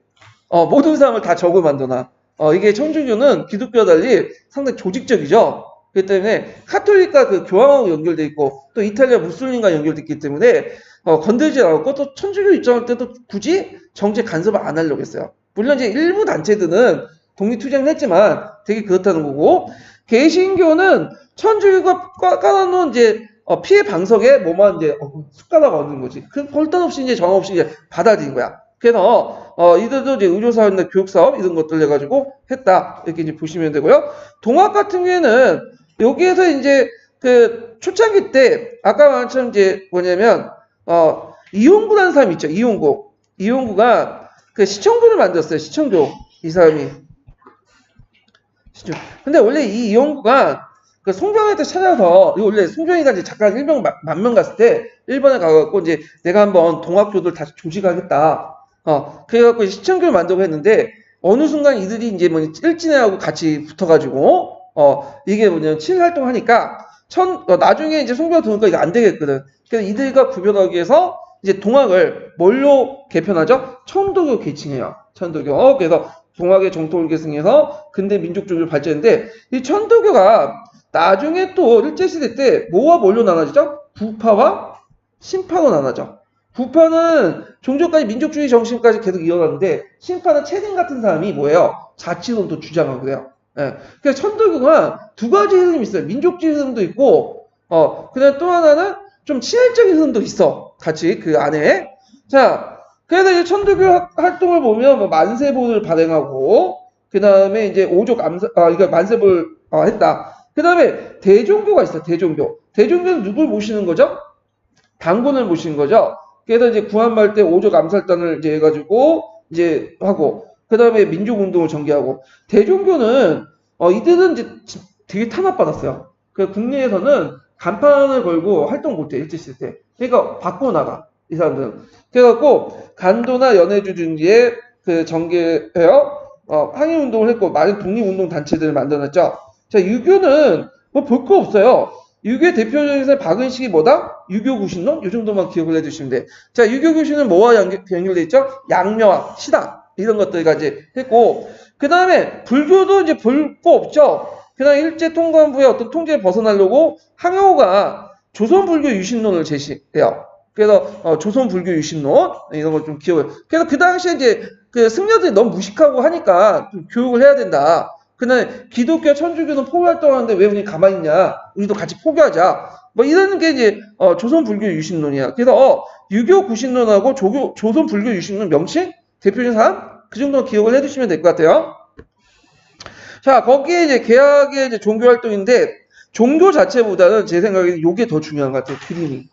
모든 사람을 다 적을 만드나. 이게 천주교는 기독교와 달리 상당히 조직적이죠. 그렇기 때문에 카톨릭과 그 교황하고 연결돼 있고 또 이탈리아 무슬림과 연결돼 있기 때문에 건들지 않았고 또 천주교 입장할 때도 굳이 정치에 간섭을 안 하려고 했어요. 물론 이제 일부 단체들은 독립투쟁을 했지만 되게 그렇다는 거고, 개신교는 천주교가 깔아놓은 이제 피해 방석에 뭐만 이제 숟가락 얻는 거지. 그 볼단 없이 이제 정없이 이제 받아들인 거야. 그래서 이들도 이제 의료사업이나 교육사업 이런 것들 해가지고 했다, 이렇게 이제 보시면 되고요. 동학 같은 경우에는 여기에서 이제 그 초창기 때 아까 말한 이제 뭐냐면 이용구라는 사람이 있죠. 이용구가 그 시청교를 만들었어요. 시청교. 이 사람이. 근데 원래 이 이용구가 그 송병한테 찾아서, 이거 원래 송병이가 이제 잠깐 일본 만명 갔을 때 일본에 가갖고 이제 내가 한번 동학교들 다시 조직하겠다. 그래갖고 시청교를 만들고 했는데 어느 순간 이들이 이제 뭐 일진회하고 같이 붙어가지고 이게 뭐냐면 친활동 하니까 나중에 이제 송병이 들으니까 이거 안 되겠거든. 그래서 이들과 구별하기 위해서 이제 동학을 뭘로 개편하죠? 천도교 계층이에요. 천도교. 그래서 동학의 정통을 계승해서 근대 민족주의를 발전했는데 이 천도교가 나중에 또 일제시대 때 뭐와 뭘로 나눠지죠? 부파와 신파로 나눠져. 부파는 종교까지 민족주의 정신까지 계속 이어가는데 신파는 체딩 같은 사람이 뭐예요? 자치론도 주장하고 그래요. 예. 그래서 천도교가 두 가지 흐름이 있어요. 민족주의 흐름도 있고, 그다음 또 하나는 좀 친일적인 흐름도 있어. 같이 그 안에. 자, 그래서 이제 천도교 활동을 보면 뭐 만세보를 발행하고, 그 다음에 이제 오족 이거 만세보를 했다. 그 다음에 대종교가 있어요. 대종교는 누굴 모시는 거죠? 당군을 모시는 거죠. 그래서 이제 구한말 때 오족 암살단을 이제 해가지고 이제 하고, 그 다음에 민족운동을 전개하고, 대종교는 이들은 이제 되게 탄압받았어요. 그 국내에서는 간판을 걸고 활동 못해, 일제시대 때. 그러니까 밖으로 나가, 이 사람들은. 그래갖고 간도나 연해주 중지에 그 전개해요. 항일운동을 했고 많은 독립운동 단체들을 만들어냈죠. 자, 유교는 뭐 볼 거 없어요. 유교의 대표적인 사람 박은식이 뭐다? 유교구신론? 이 정도만 기억을 해주시면 돼. 자, 유교구신은 뭐와 연결돼 있죠? 양묘와 시당 이런 것들까지 이제 했고, 그 다음에 불교도 이제 볼 거 없죠. 그 다음에 일제 통관부의 어떤 통제를 벗어나려고 항해호가 조선불교 유신론을 제시해요. 그래서 조선불교 유신론 이런 걸 좀 기억을. 그래서 그 당시에 이제 그 승려들이 너무 무식하고 하니까 좀 교육을 해야 된다. 그다음에 기독교, 천주교는 포교 활동하는데 왜 우리 가만히 있냐? 우리도 같이 포교하자. 뭐 이런 게 이제 조선 불교 유신론이야. 그래서 유교 구신론하고 조선 불교 유신론 명칭 대표적인 사람 그 정도 기억을 해두시면 될 것 같아요. 자, 거기에 이제 개학의 이제 종교 활동인데 종교 자체보다는 제 생각에는 이게 더 중요한 것 같아요. 그림이.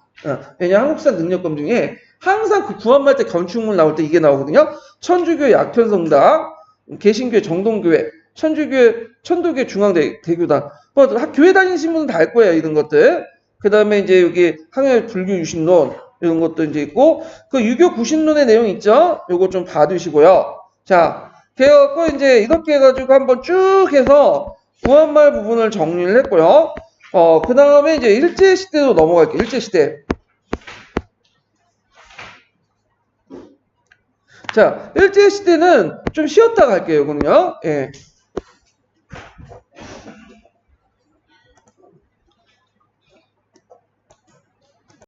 왜냐 한국사 능력검 중에 항상 그 구한말 때 건축물 나올 때 이게 나오거든요. 천주교 약현성당, 개신교회 정동교회, 천도교회 중앙대교단. 뭐 교회 다니시는 분은 다 알 거예요. 이런 것들. 그 다음에 이제 여기 항해 불교 유신론 이런 것도 이제 있고 그 유교 구신론의 내용 있죠. 요거 좀 봐두시고요. 자, 그래갖고 이제 이렇게 해가지고 한번 쭉 해서 구한말 부분을 정리를 했고요. 그 다음에 이제 일제시대로 넘어갈게요. 일제시대. 자, 일제시대는 좀 쉬었다 갈게요. 이거는요. 예.